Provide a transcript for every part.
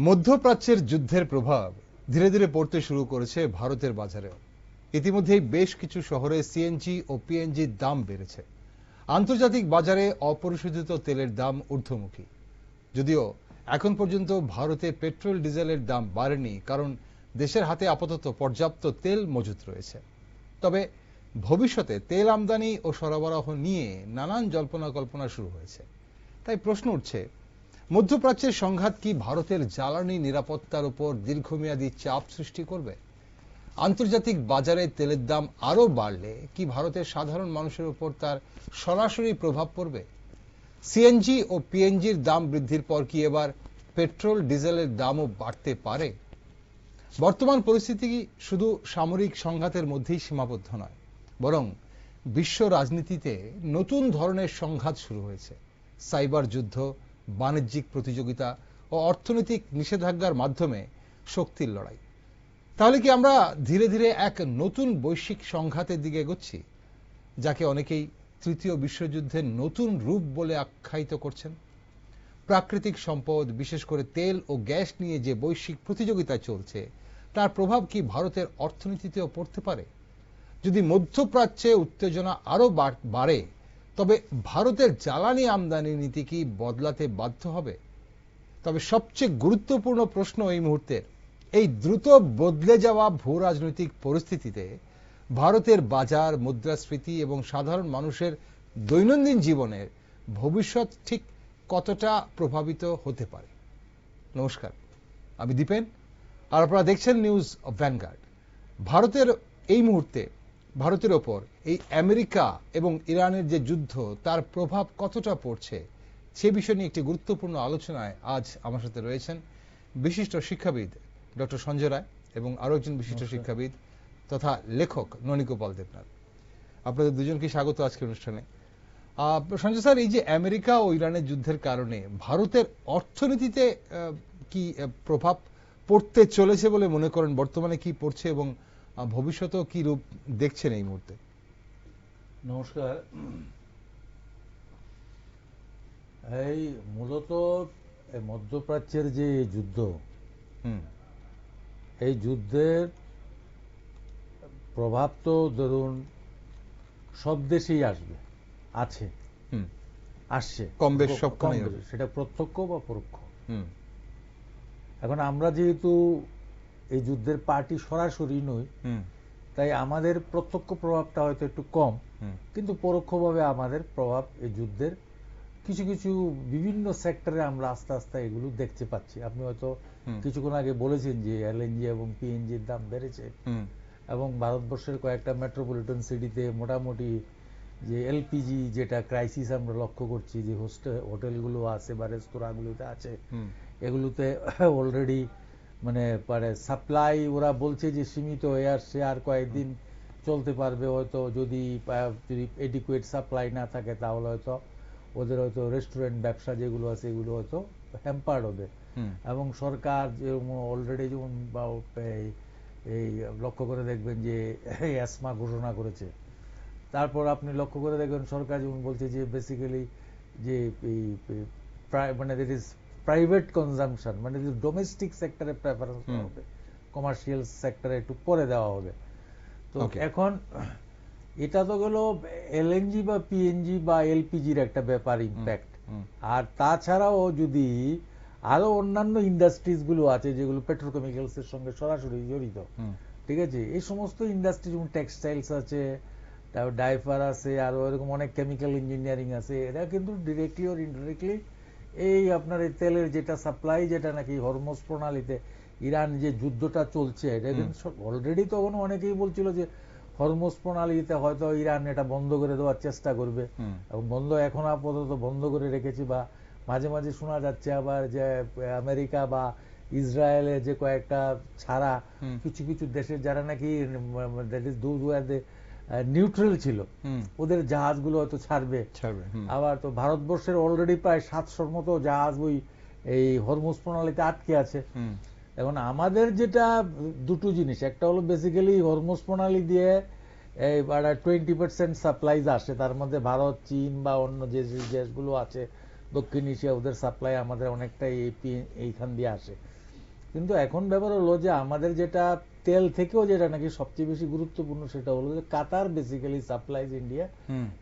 মধ্যপ্রাচ্যের যুদ্ধের প্রভাব ধীরে ধীরে পড়তে শুরু করেছে ভারতের বাজারেও। ইতিমধ্যেই বেশ কিছু শহরে সিএনজি ও পিএনজির দাম বেড়েছে। আন্তর্জাতিক বাজারে অপরিশোধিত তেলের দাম ঊর্ধ্বমুখী। যদিও এখন পর্যন্ত ভারতে পেট্রোল ডিজেলের দাম বাড়েনি, কারণ দেশের হাতে আপাতত পর্যাপ্ত তেল মজুত রয়েছে। তবে ভবিষ্যতে তেল আমদানি ও সরবরাহ নিয়ে নানান জল্পনা কল্পনা শুরু হয়েছে। তাই প্রশ্ন উঠছে, মধ্যপ্রাচ্যের সংঘাত কি ভারতের জ্বালানি নিরাপত্তার উপর দীর্ঘমেয়াদী চাপ সৃষ্টি করবে? আন্তর্জাতিক বাজারে তেলের দাম আরো বাড়লে কি ভারতের সাধারণ মানুষের উপর তার সরাসরি প্রভাব পড়বে? সিএনজি ও পিএনজির দাম বৃদ্ধির পর কি এবার পেট্রোল ডিজেলের দামও বাড়তে পারে? বর্তমান পরিস্থিতি শুধু সামরিক সংঘাতের মধ্যেই সীমাবদ্ধ নয়, বরং বিশ্ব রাজনীতিতে নতুন ধরনের সংঘাত শুরু হয়েছে। সাইবার যুদ্ধ, বাণিজ্যিক প্রতিযোগিতা ও অর্থনৈতিক নিষেধাজ্ঞার মাধ্যমে শক্তির লড়াই। তাহলে কি আমরা ধীরে ধীরে এক নতুন বৈশ্বিক সংঘাতের দিকে এগোচ্ছি, যাকে অনেকেই তৃতীয় বিশ্বযুদ্ধের নতুন রূপ বলে আখ্যায়িত করছেন? প্রাকৃতিক সম্পদ, বিশেষ করে তেল ও গ্যাস নিয়ে যে বৈশ্বিক প্রতিযোগিতা চলছে, তার প্রভাব কি ভারতের অর্থনীতিতেও পড়তে পারে? যদি মধ্যপ্রাচ্যে উত্তেজনা আরো বাড়ে, তবে ভারতের জ্বালানি আমদানি নীতি কি বদলাতে বাধ্য হবে? তবে সবচেয়ে গুরুত্বপূর্ণ প্রশ্ন এই মুহূর্তের, এই দ্রুত বদলে যাওয়া ভূ রাজনৈতিক পরিস্থিতিতে ভারতের বাজার, মুদ্রাস্ফীতি এবং সাধারণ মানুষের দৈনন্দিন জীবনের ভবিষ্যৎ ঠিক কতটা প্রভাবিত হতে পারে? নমস্কার, আমি দীপেন, আর আপনারা দেখছেন নিউজ অফ ভ্যানগার্ড। ভারতের এই মুহূর্তে ভারতের ওপর এই আমেরিকা এবং ইরানের যে যুদ্ধ, তার প্রভাব কতটা পড়ছে সে বিষয় নিয়ে একটি গুরুত্বপূর্ণ আলোচনায় আজ আমার সাথে রয়েছেন বিশিষ্ট শিক্ষাবিদ ডক্টর সঞ্জয় রায় এবং আরো একজন বিশিষ্ট শিক্ষাবিদ তথা লেখক ননীগোপাল দেবনাথ। আপনাদের দুজনকে স্বাগত আজকের অনুষ্ঠানে। সঞ্জয় স্যার, এই যে আমেরিকা ও ইরানের যুদ্ধের কারণে ভারতের অর্থনীতিতে কি প্রভাব পড়তে চলেছে বলে মনে করেন? বর্তমানে কি পড়ছে এবং ভবিষ্যতেও কি রূপ দেখছেন এই মুহূর্তে? নমস্কার। এই মূলত মধ্যপ্রাচ্যের যে যুদ্ধ, এই যুদ্ধের প্রভাব তো ধরুন সব দেশেই আসছে, কম বেশ সব, সেটা প্রত্যক্ষ বা পরোক্ষ। এখন আমরা যেহেতু এই যুদ্ধের পার্টি সরাসরি নই, তাই আমাদের প্রত্যক্ষ প্রভাবটা হয়তো একটু কম, কিন্তু পরোক্ষভাবে আমাদের প্রভাব এই যুদ্ধের কিছু কিছু বিভিন্ন সেক্টরে আমরা আস্তে আস্তে এগুলো দেখতে পাচ্ছি। আপনি হয়তো কিছুক্ষণ আগে বলেছেন যে এলএনজি এবং পিএনজির দাম বেড়েছে, এবং ভারতবর্ষের কয়েকটা মেট্রোপলিটন সিটিতে মোটামুটি যে এলপিজি যেটা ক্রাইসিস আমরা লক্ষ্য করছি, যে হোটেলগুলো আছে বা রেস্তোরাঁগুলোতে আছে, এগুলোতে অলরেডি মানে সাপ্লাই ওরা বলছে যে সীমিত হয়ে আসছে, আর কয়েকদিন চলতে পারবে হয়তো। যদি এডিকুয়েট সাপ্লাই না থাকে তাহলে হয়তো ওদের হয়তো রেস্টুরেন্ট ব্যবসা যেগুলো আছে এগুলো হয়তো হ্যাম্পার্ড হবে। এবং সরকার অলরেডি যেমন এই লক্ষ্য করে দেখবেন যে অ্যাসমা ঘোষণা করেছে। তারপর আপনি লক্ষ্য করে দেখবেন সরকার যেমন বলছে যে বেসিক্যালি যে মানে দ্যাট ইজ প্রাইভেট কনজাম্পশন, মানে ডোমেস্টিক সেক্টরে প্রেফারেন্স দেওয়া হবে, কমার্শিয়াল সেক্টরে একটু পরে দেওয়া হবে। তো এখন এটা তো গেল এলএনজি বা পিএনজি বা এলপিজির একটা ব্যাপার, ইম্প্যাক্ট। আর তাছাড়াও যদি আরো অন্যান্য ইন্ডাস্ট্রিজ গুলো আছে যেগুলো পেট্রোকেমিক্যালস এর সঙ্গে সরাসরি জড়িত, ঠিক আছে, এই সমস্ত ইন্ডাস্ট্রি যেমন টেক্সটাইলস আছে, তারপর ডাইপার আছে, আরো এরকম অনেক কেমিক্যাল ইঞ্জিনিয়ারিং আছে, এরা কিন্তু ডিরেক্টলি ওর ইনডিরেক্টলি এই আপনার এই তেলের যেটা সাপ্লাই, যেটা নাকি হরমুজ প্রণালীতে ইরান যে যুদ্ধটা চলছে, এটা কিন্তু অলরেডি তখন অনেকেই বলছিল যে হরমুজ প্রণালীতে হয়তো ইরান এটা বন্ধ করে দেওয়ার চেষ্টা করবে, এবং বন্ধ এখন আপাতত বন্ধ করে রেখেছে। বা মাঝে মাঝে শোনা যাচ্ছে আবার যে আমেরিকা বা ইসরায়েলের যে কয়েকটা ছাড়া কিছু কিছু দেশের যারা নাকি that is those who are the neutral ছিল, ওদের জাহাজগুলো হয়তো ছাড়বে। আবার তো ভারতবর্ষের অলরেডি প্রায় 700-র মতো জাহাজ ওই এই হরমুজ প্রণালীতে আটকে আছে। এখন আমাদের যেটা দুটো জিনিস, একটা হলো বেসিক্যালি হরমুজ প্রণালী দিয়ে 20% সাপ্লাইজ আসে, তার মধ্যে ভারত, চীন বা অন্য যে দেশগুলো আছে দক্ষিণ এশিয়া, ওদের সাপ্লাই আমাদের অনেকটাই এইখান দিয়ে আসে। কিন্তু এখন ব্যাপার হলো যে আমাদের যেটা তেল থেকেও যেটা নাকি সবচেয়ে বেশি গুরুত্বপূর্ণ সেটা হলো যে কাতার বেসিক্যালি সাপ্লাইজ ইন্ডিয়া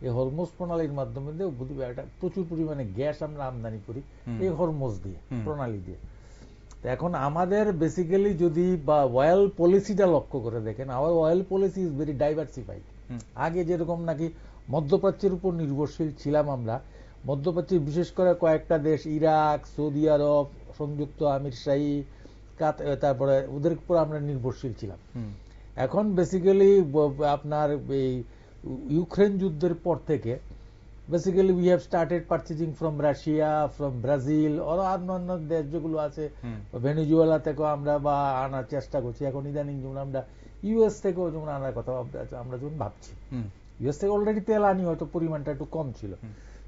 এই হরমুজ প্রণালীর মাধ্যমে দিয়ে একটা প্রচুর পরিমাণে গ্যাস আমরা আমদানি করি এই হরমুজ দিয়ে প্রণালী দিয়ে। এখন আমাদের বেসিক্যালি যদি বা অয়েল পলিসিটা লক্ষ্য করে দেখেন, our oil policy is very diversified. আগে যেরকম নাকি মধ্যপ্রাচ্যের উপর নির্ভরশীল ছিলাম আমরা, মধ্যপ্রাচ্যের বিশেষ করে কয়েকটা দেশ ইরাক, সৌদি আরব, সংযুক্ত আমির শাহী, তারপরে ওদের উপর আমরা নির্ভরশীল ছিলাম। এখন বেসিক্যালি আপনার এই ইউক্রেন যুদ্ধের পর থেকে basically we have started purchasing from Russia, from Brazil, অন্যান্য দেশ যেগুলো আছে, ভেনেজুয়েলা থেকেও আমরা বা আনার চেষ্টা করছি। এখন ইদানিং যেমন আমরা ইউএস থেকেও যেমন আনার কথা আমরা যেমন ভাবছি, ইউএস থেকে অলরেডি তেল আনি, হয়তো পরিমাণটা একটু কম ছিল।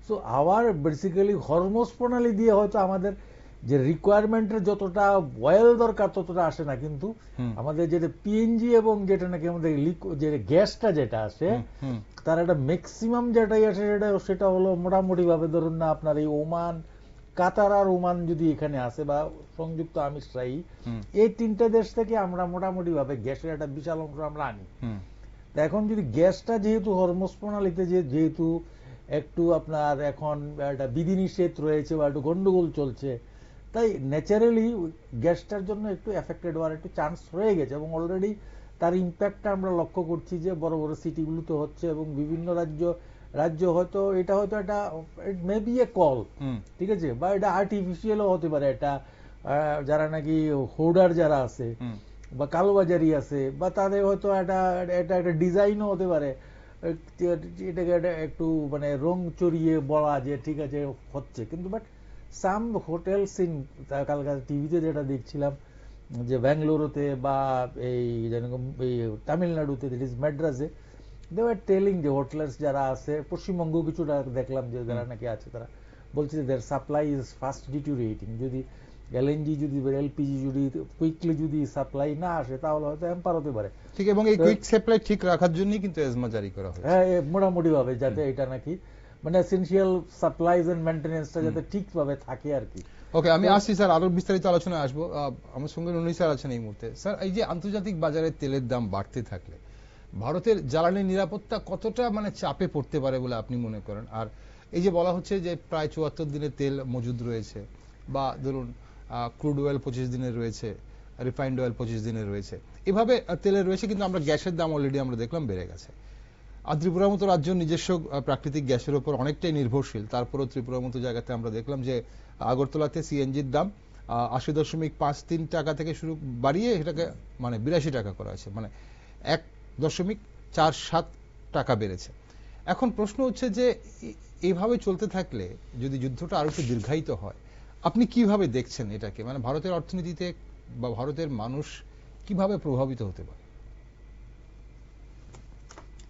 সো আওয়ার বেসিক্যালি হরমুজ প্রণালী দিয়ে হয়তো আমাদের যে রিকোয়ারমেন্টের যতটা অয়েল দরকার ততটা আসে না, কিন্তু আমাদের যেটা পিএনজি এবং যেটা নাকি আমাদের যে গ্যাসটা যেটা আসে তার একটা ম্যাক্সিমাম যেটাই আসে সেটা হলো মোটামুটি ভাবে ধরুন না আপনার এই ওমান, কাতার আর ওমান যদি এখানে আসে বা সংযুক্ত আমির শাহী, এই তিনটা দেশ থেকে আমরা মোটামুটি ভাবে গ্যাসের একটা বিশাল অংশ আমরা আনি। এখন যদি গ্যাসটা যেহেতু হরমুজ প্রণালীতে যেহেতু একটু আপনার এখন একটা বিধিনিষেধ রয়েছে বা একটু গন্ডগোল চলছে, তাই ন্যাচারালি গ্যাসটার জন্য একটু এফেক্টেড হওয়ার একটু চান্স রয়ে গেছে এবং অলরেডি তার ইম্প্যাক্টটা আমরা লক্ষ্য করছি যে বড় বড় সিটিগুলোতে হচ্ছে এবং বিভিন্ন রাজ্য হয়তো এটা হয়তো একটা মেবি এ কল, ঠিক আছে, বা এটা আর্টিফিশিয়ালও হতে পারে, এটা যারা নাকি হোর্ডার যারা আছে বা কালোবাজারি আছে বা তাদের হয়তো এটা একটা ডিজাইনও হতে পারে, এটাকে একটু মানে রং চড়িয়ে বলা যে ঠিক আছে হচ্ছে। কিন্তু বাট সাম হোটেলস ইন কালকে টিভিতে যেটা দেখছিলাম যে ব্যাঙ্গালুরুতে বা এই তামিলনাড়ুতে, দ্যাট ইজ মাদ্রাজে, দে ওয়ার টেলিং যে হোটেলার্স যারা আছে, পশ্চিমবঙ্গ কিছুটা দেখলাম যে যারা নাকি আছে তারা বলছে যে দেয়ার সাপ্লাই ইজ ফাস্ট ডিটিউরেটিং। যদি এলএনজি যদি এলপিজি যদি কুইকলি যদি সাপ্লাই না আসে তাহলে হয়তো এম্পার হতে পারে। ঠিক, এবং এই কুইক সাপ্লাই ঠিক রাখার জন্যই কিন্তু এজমা জারি করা হয়েছে। হ্যাঁ, মোটামুটি ভাবে যাতে এটা নাকি মানে এসেনশিয়াল সাপ্লাইজ এন্ড মেইনটেনেন্সটা যাতে ঠিকভাবে থাকে আর কি। ওকে, আমি আসছি স্যার, আরো বিস্তারিত আলোচনায় আসবো। আমার সঙ্গে নুনি স্যার আছেন এই মুহূর্তে। স্যার, এই যে আন্তর্জাতিক বাজারে তেলের দাম বাড়তে থাকলে ভারতের জ্বালানি নিরাপত্তা কতটা মানে চাপে পড়তে পারে বলে আপনি মনে করেন? আর এই যে বলা হচ্ছে যে প্রায় ৭৪ দিনের তেল মজুদ রয়েছে, বা ধরুন ক্রুড অয়েল 25 দিনের রয়েছে, রিফাইন্ড অয়েল 25 দিনের রয়েছে, এভাবে তেলের রয়েছে, কিন্তু আমরা গ্যাসের দাম অলরেডি আমরা দেখলাম বেড়ে গেছে। আর ত্রিপুরার মতো রাজ্য নিজস্ব প্রাকৃতিক গ্যাসের উপর অনেকটাই নির্ভরশীল, তারপরেও ত্রিপুরার মতো জায়গাতে আমরা দেখলাম যে আগরতলাতে সিএনজির দাম ৮০.৫৩ টাকা থেকে শুরু বাড়িয়ে এটাকে মানে ৮২ টাকা করা হয়েছে, মানে ১.৪৭ টাকা বেড়েছে। এখন প্রশ্ন হচ্ছে যে এইভাবে চলতে থাকলে যদি যুদ্ধটা আরো একটু দীর্ঘায়িত হয়, আপনি কিভাবে দেখছেন এটাকে? মানে ভারতের অর্থনীতিতে বা ভারতের মানুষ কিভাবে প্রভাবিত হতে পারে?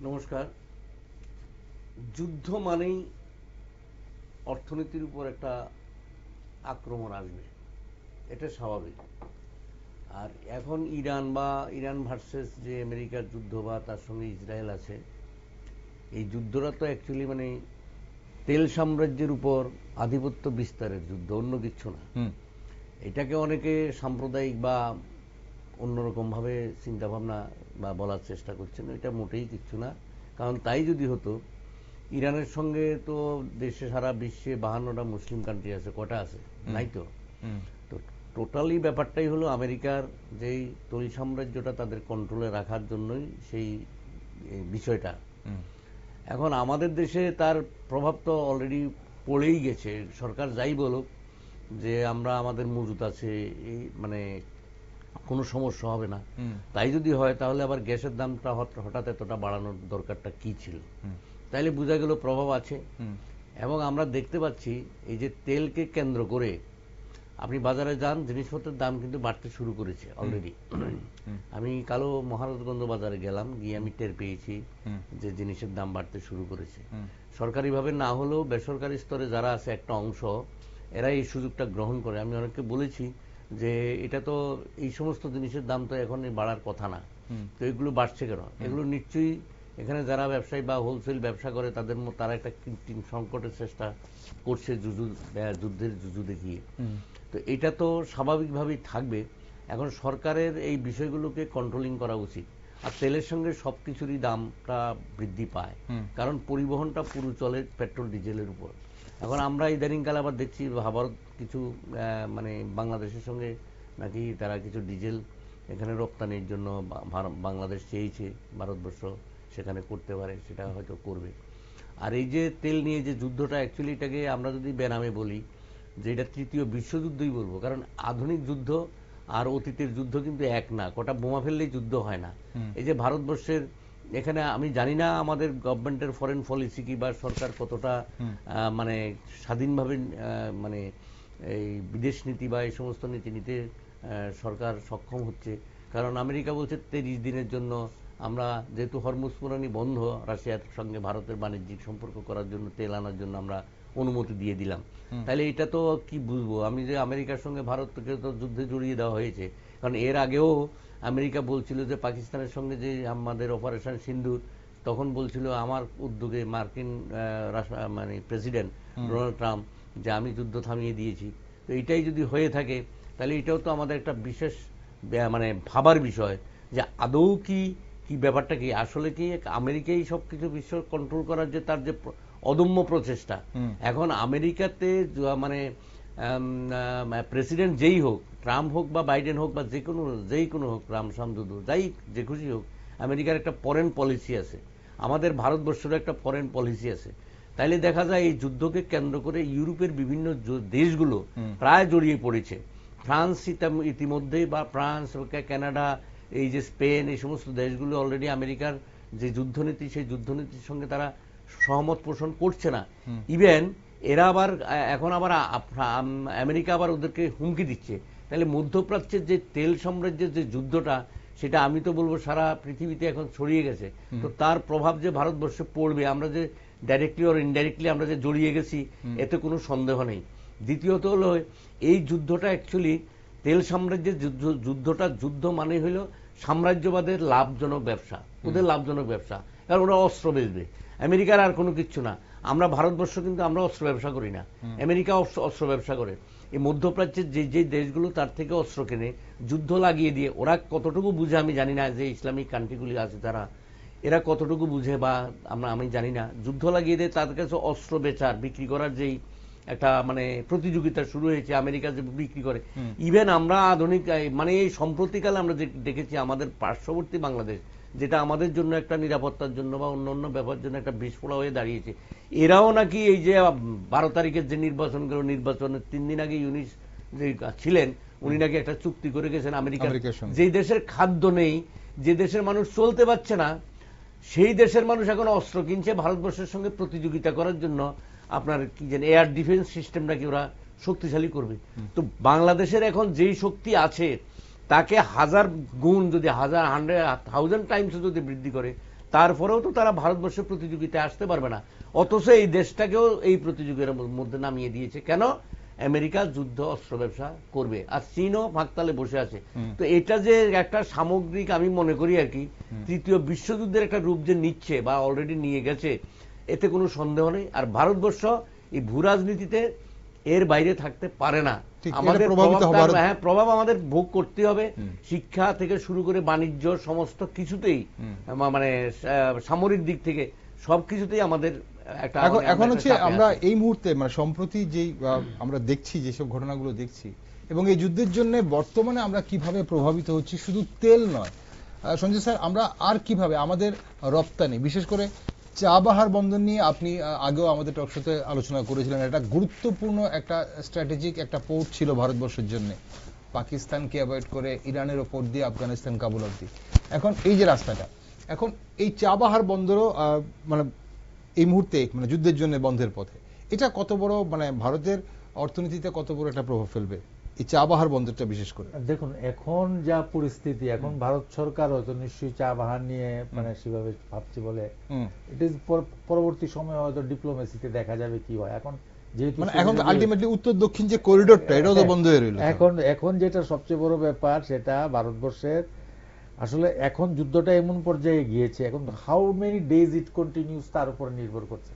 নমস্কার। যুদ্ধ মানেই অর্থনীতির উপর একটা আক্রমণ আসবে, এটা স্বাভাবিক। আর এখন ইরান ভার্সেস যে আমেরিকার যুদ্ধ বা তার সঙ্গে ইসরায়েল আছে, এই যুদ্ধটা তো অ্যাকচুয়ালি মানে তেল সাম্রাজ্যের উপর আধিপত্য বিস্তারের যুদ্ধ, অন্য কিছু না। এটাকে অনেকে সাম্প্রদায়িক বা অন্যরকম ভাবে চিন্তা ভাবনা বা বলার চেষ্টা করছেন, এটা মোটেই কিছু না। কারণ তাই যদি হতো, ইরানের সঙ্গে তো দেশে সারা বিশ্বে 52টা মুসলিম কান্ট্রি আছে, কটা আছে? নাই তো। তো টোটালি ব্যাপারটাই হলো আমেরিকার যেই তৈল সাম্রাজ্যটা তাদের কন্ট্রোলে রাখার জন্যই সেই বিষয়টা। এখন আমাদের দেশে তার প্রভাব তো অলরেডি পড়েই গেছে। সরকার যাই বলুক যে আমরা আমাদের মজুত আছে, এই মানে কোনো সমস্যা হবে না, তাই যদি হয় তাহলে আবার গ্যাসের দামটা হঠাৎ এতটা বাড়ানোর দরকারটা কি ছিল? তাইলে বোঝা গেল প্রভাব আছে। এবং আমরা দেখতে পাচ্ছি এই যে তেলকে কেন্দ্র করে আপনি বাজারে যান, জিনিসপত্রের দাম কিন্তু বাড়তে শুরু করেছে অলরেডি। আমি কালো মহারাজগঞ্জ বাজারে গেলাম, গিয়ে আমি টের পেয়েছি যে জিনিসের দাম বাড়তে শুরু করেছে। সরকারিভাবে না হলেও বেসরকারি স্তরে যারা আছে একটা অংশ, এরা এই সুযোগটা গ্রহণ করে। আমি অনেককে বলেছি যে এটা তো এই সমস্ত জিনিসের দাম তো এখন বাড়ার কথা না, তো এগুলো বাড়ছে কেন? এগুলো নিশ্চয়ই এখানে যারা ব্যবসায়ী বা হোলসেল ব্যবসা করে তারা একটা কৃত্রিম সংকটের চেষ্টা করছে যুদ্ধের জুজু দেখিয়ে। তো এটা তো স্বাভাবিকভাবেই থাকবে। এখন সরকারের এই বিষয়গুলোকে কন্ট্রোলিং করা উচিত। আর তেলের সঙ্গে সবকিছুরই দামটা বৃদ্ধি পায়, কারণ পরিবহনটা পুরো চলে পেট্রোল ডিজেলের উপর। এখন আমরা ইদানিংকালে আবার দেখছি ভারত কিছু মানে বাংলাদেশের সঙ্গে নাকি তারা কিছু ডিজেল এখানে রপ্তানির জন্য বাংলাদেশ চেয়েছে, ভারতবর্ষ সেখানে করতে পারে, সেটা হয়তো করবে। আর এই যে তেল নিয়ে যে যুদ্ধটা, অ্যাকচুয়ালি এটাকে আমরা যদি বেনামে বলি যে এটা তৃতীয় বিশ্বযুদ্ধই বলবো, কারণ আধুনিক যুদ্ধ আর অতীতের যুদ্ধ কিন্তু এক না, কটা বোমা ফেললেই যুদ্ধ হয় না। এই যে ভারতবর্ষের এখানে আমি জানি না আমাদের গভর্নমেন্টের ফরেন পলিসি কি বা সরকার কতটা মানে স্বাধীনভাবে মানে এই বিদেশ নীতি বা এই সমস্ত নীতি নিতে সরকার সক্ষম হচ্ছে। কারণ আমেরিকা বলছে 30 দিনের জন্য আমরা, যেহেতু হরমুজ প্রণালী বন্ধ, রাশিয়ার সঙ্গে ভারতের বাণিজ্যিক সম্পর্ক করার জন্য, তেল আনার জন্য আমরা অনুমতি দিয়ে দিলাম। তাহলে এটা তো কি বুঝবো আমি যে আমেরিকার সঙ্গে ভারতকে তো যুদ্ধে জড়িয়ে দেওয়া হয়েছে। কারণ এর আগেও আমেরিকা বলছিল যে পাকিস্তানের সঙ্গে যে আমাদের অপারেশন সিন্দুর, তখন বলছিল আমার উদ্যোগে মার্কিন মানে প্রেসিডেন্ট ডোনাল্ড ট্রাম্প যে আমি যুদ্ধ থামিয়ে দিয়েছি। তো এটাই যদি হয়ে থাকে তাহলে এটাও তো আমাদের একটা বিশেষ মানে ভাবার বিষয় যে আদৌ কি ব্যাপারটা কি, আসলে কি আমেরিকাই সবকিছু বিশ্ব কন্ট্রোল করার যে তার যে অদম্য প্রচেষ্টা। এখন আমেরিকাতে মানে প্রেসিডেন্ট যেই হোক, ট্রাম্প হোক বা বাইডেন হোক বা যেই কোনো হোক, রাম সামদুদু যাই যে খুশি হোক, আমেরিকার একটা ফরেন পলিসি আছে, আমাদের ভারতবর্ষের একটা ফরেন পলিসি আছে। তাইলে দেখা যায় এই যুদ্ধকে কেন্দ্র করে ইউরোপের বিভিন্ন দেশগুলো প্রায় জড়িয়ে পড়েছে। ফ্রান্স ইতিমধ্যেই, বা ফ্রান্স, কানাডা, এই যে স্পেন, এই সমস্ত দেশগুলো অলরেডি আমেরিকার যে যুদ্ধনীতি, সেই যুদ্ধনীতির সঙ্গে তারা সহমত পোষণ করছে না। ইভেন এরা আবার এখন আবার আমেরিকা আবার ওদেরকে হুমকি দিচ্ছে। তাহলে মধ্যপ্রাচ্যের যে তেল সাম্রাজ্যের যে যুদ্ধটা, সেটা আমি তো বলবো সারা পৃথিবীতে এখন ছড়িয়ে গেছে। তো তার প্রভাব যে ভারতবর্ষে পড়বে, আমরা যে ডাইরেক্টলি অর ইনডাইরেক্টলি আমরা যে জড়িয়ে গেছি, এতে কোনো সন্দেহ নেই। দ্বিতীয়ত হলো এই যুদ্ধটা অ্যাকচুয়ালি তেল সাম্রাজ্যের যুদ্ধটা, যুদ্ধ মানে হইল সাম্রাজ্যবাদের লাভজনক ব্যবসা, ওদের লাভজনক ব্যবসা, কারণ ওরা অস্ত্র বেচবে, আমেরিকার আর কোনো কিচ্ছু না। আমরা ভারতবর্ষ কিন্তু আমরা অস্ত্র ব্যবসা করি না, আমেরিকা অস্ত্র ব্যবসা করে। এই মধ্যপ্রাচ্যের যে দেশগুলো তার থেকে অস্ত্র কেনে, যুদ্ধ লাগিয়ে দিয়ে, ওরা কতটুকু বুঝে আমি জানি না, যে ইসলামিক কান্ট্রিগুলি আছে তারা, এরা কতটুকু বুঝে বা আমি জানি না, যুদ্ধ লাগিয়ে দিয়ে তাদের কাছে অস্ত্র বেচার বিক্রি করার যেই একটা মানে প্রতিযোগিতা শুরু হয়েছে, আমেরিকা যে বিক্রি করে। ইভেন আমরা আধুনিক মানে এই সম্প্রতিকালে আমরা দেখেছি আমাদের পার্শ্ববর্তী বাংলাদেশ, যেটা আমাদের জন্য একটা নিরাপত্তার জন্য বা অন্য ব্যাপারের জন্য একটা বিস্ফোরা হয়ে দাঁড়িয়েছে, এরাও নাকি এই যে 12 তারিখের যে নির্বাচনের 3 দিন আগে ইউনিস যে ছিলেন, উনি নাকি একটা চুক্তি করে গেছেন আমেরিকার, যে দেশের খাদ্য নেই, যে দেশের মানুষ চলতে পারছে না, সেই দেশের মানুষ এখন অস্ত্র কিনছে ভারতবর্ষের সঙ্গে প্রতিযোগিতা করার জন্য। আপনার কি জানেন এয়ার ডিফেন্স সিস্টেমটা কি ওরা শক্তিশালী করবে। তো বাংলাদেশের এখন যেই শক্তি আছে তাকে 1000 গুণ যদি 1000 টাইমস যদি বৃদ্ধি করে, তারপরেও তো তারা ভারতবর্ষের প্রতিযোগিতায় আসতে পারবে না। অথচ এই দেশটাকেও এই প্রতিযোগিতার মধ্যে নামিয়ে দিয়েছে। কেন? আমেরিকা যুদ্ধ অস্ত্র ব্যবসা করবে, আর চীনও ফাঁকতালে বসে আছে। তো এটা যে একটা সামগ্রিক, আমি মনে করি আর কি, তৃতীয় বিশ্বযুদ্ধের একটা রূপ যে নিচ্ছে বা অলরেডি নিয়ে গেছে, এতে কোনো সন্দেহ নেই। আর ভারতবর্ষ এই ভূ রাজনীতিতে এর বাইরে থাকতে পারে না। আমাদের প্রভাব আমাদের ভোগ করতে হবে, শিক্ষা থেকে শুরু করে বাণিজ্য, সমস্ত কিছুতেই, মানে সামরিক দিক থেকে সবকিছুতেই আমাদের একটা। এখন হচ্ছে আমরা এই মুহূর্তে মানে সম্প্রতি যেই আমরা দেখছি, যেসব ঘটনাগুলো দেখছি, এবং এই যুদ্ধের জন্য বর্তমানে আমরা কিভাবে প্রভাবিত হচ্ছি, শুধু তেল নয় সঞ্জয় স্যার, আমরা আর কিভাবে আমাদের রপ্তানি, বিশেষ করে চাবাহার বন্দর নিয়ে আপনি আগেও আমাদের টকশোতে আলোচনা করেছিলেন, এটা গুরুত্বপূর্ণ একটা স্ট্র্যাটেজিক একটা পোর্ট ছিল ভারতবর্ষের জন্য, পাকিস্তানকে অ্যাভয়েড করে ইরানের ওপর দিয়ে আফগানিস্তান, কাবুল অব্দি। এখন এই যে রাস্তাটা, এখন এই চাবাহার বন্দরও মানে এই মুহূর্তে মানে যুদ্ধের জন্য বন্ধের পথে, এটা কত বড় মানে ভারতের অর্থনীতিতে কত বড় একটা প্রভাব ফেলবে এই চাবাহার বন্দরটা বিশেষ করে? দেখুন এখন যা পরিস্থিতি, এখন ভারত সরকার হয়তো নিশ্চয়ই চাবাহার নিয়ে মানে সেভাবে ভাবছি বলে, ইট ইজ পরবর্তী সময় হয়তো ডিপ্লোমেসিতে দেখা যাবে কি হয়। এখন যেহেতু এখন আলটিমেটলি উত্তর দক্ষিণ যে করিডোরটা, এটাও তো বন্ধ হয়ে রইল। এখন যেটা সবচেয়ে বড় ব্যাপার, সেটা ভারতবর্ষের আসলে এখন যুদ্ধটা এমন পর্যায়ে গিয়েছে, এখন how many days it continuous তার উপর নির্ভর করছে।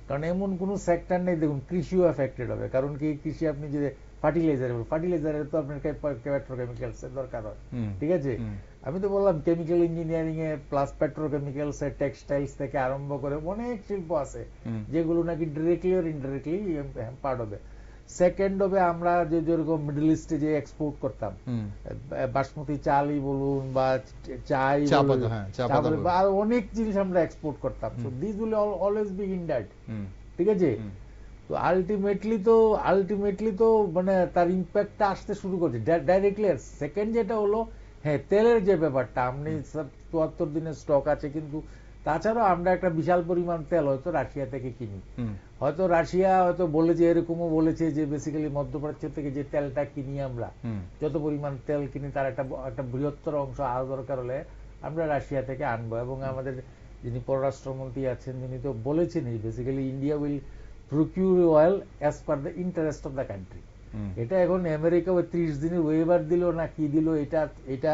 কারণ এমন কোন সেক্টর নেই, দেখুন কৃষিও এফেক্টেড হবে, কারণ কি কৃষি আপনি যে ফার্টিলাইজারের তো আপনার পেট্রোকেমিক্যালস এর দরকার হয়, ঠিক আছে? আমি তো বললাম কেমিক্যাল ইঞ্জিনিয়ারিং এ প্লাস পেট্রোকেমিক্যালস এ টেক্সটাইলস থেকে আরম্ভ করে অনেক শিল্প আছে যেগুলো নাকি ডিরেক্টলি অর ইনডিরেক্টলি পার্ট হবে। সেকেন্ড হবে আমরা যেরকম মিডল ইস্টে যে এক্সপোর্ট করতাম বাসমতি চালই বলুন বা চাই আর অনেক জিনিস আমরা এক্সপোর্ট করতাম, so this will always be in that, ঠিক আছে? তো আলটিমেটলি তো মানে তার ইম্প্যাক্টটা আসতে শুরু করছে ডাইরেক্টলি। সেকেন্ড যেটা হলো হ্যাঁ তেলের যে ব্যাপারটা, আপনি ৭৪ দিনের স্টক আছে, কিন্তু তাছাড়াও আমরা একটা বিশাল পরিমাণ তেল হয়তো রাশিয়া থেকে কিনি। হয়তো রাশিয়া হয়তো বলেছে, এরকমও বলেছে যে বেসিক্যালি মধ্যপ্রাচ্য থেকে যে তেলটা কিনি আমরা, যত পরিমাণ তেল কিনি তার একটা বৃহত্তর অংশ আরো দরকার হলে আমরা রাশিয়া থেকে আনবো। এবং আমাদের যিনি পররাষ্ট্রমন্ত্রী আছেন তিনি তো বলেছেন basically India will procure oil as per the interest of the country. এটা এখন আমেরিকা ওই 30 দিনের ওয়েভার দিল না কি দিল, এটা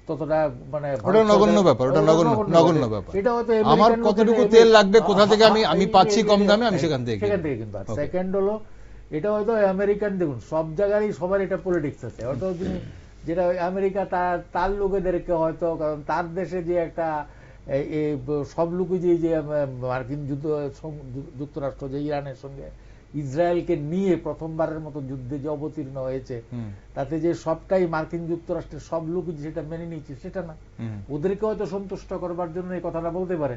ততটা মানে ওটা নগণ্য ব্যাপার, ওটা নগণ্য ব্যাপার। এটা হয়তো আমার কতটুকু তেল লাগবে, কোথা থেকে আমি পাচ্ছি কম দামে, আমি সেখান থেকে কিন্তু। সেকেন্ড হলো এটা হয়তো আমেরিকান, দেখুন সব জায়গারই সবার এটা পলিটিক্স আছে, হয়তো তিনি যেটা আমেরিকা তার লোকেদেরকে হয়তো, কারণ তার দেশে যে একটা সব লোকই যে মার্কিন যুক্তরাষ্ট্র যে ইরানের সঙ্গে ইসরায়েলকে নিয়ে প্রথমবারের মতো যুদ্ধে যে অবতীর্ণ হয়েছে, তাতে যে সবটাই মার্কিন যুক্তরাষ্ট্রের সব লোক যেটা মেনে নিয়েছে সেটা না, ওদেরকে হয়তো সন্তুষ্ট করবার জন্য এই কথাটা বলতে পারে।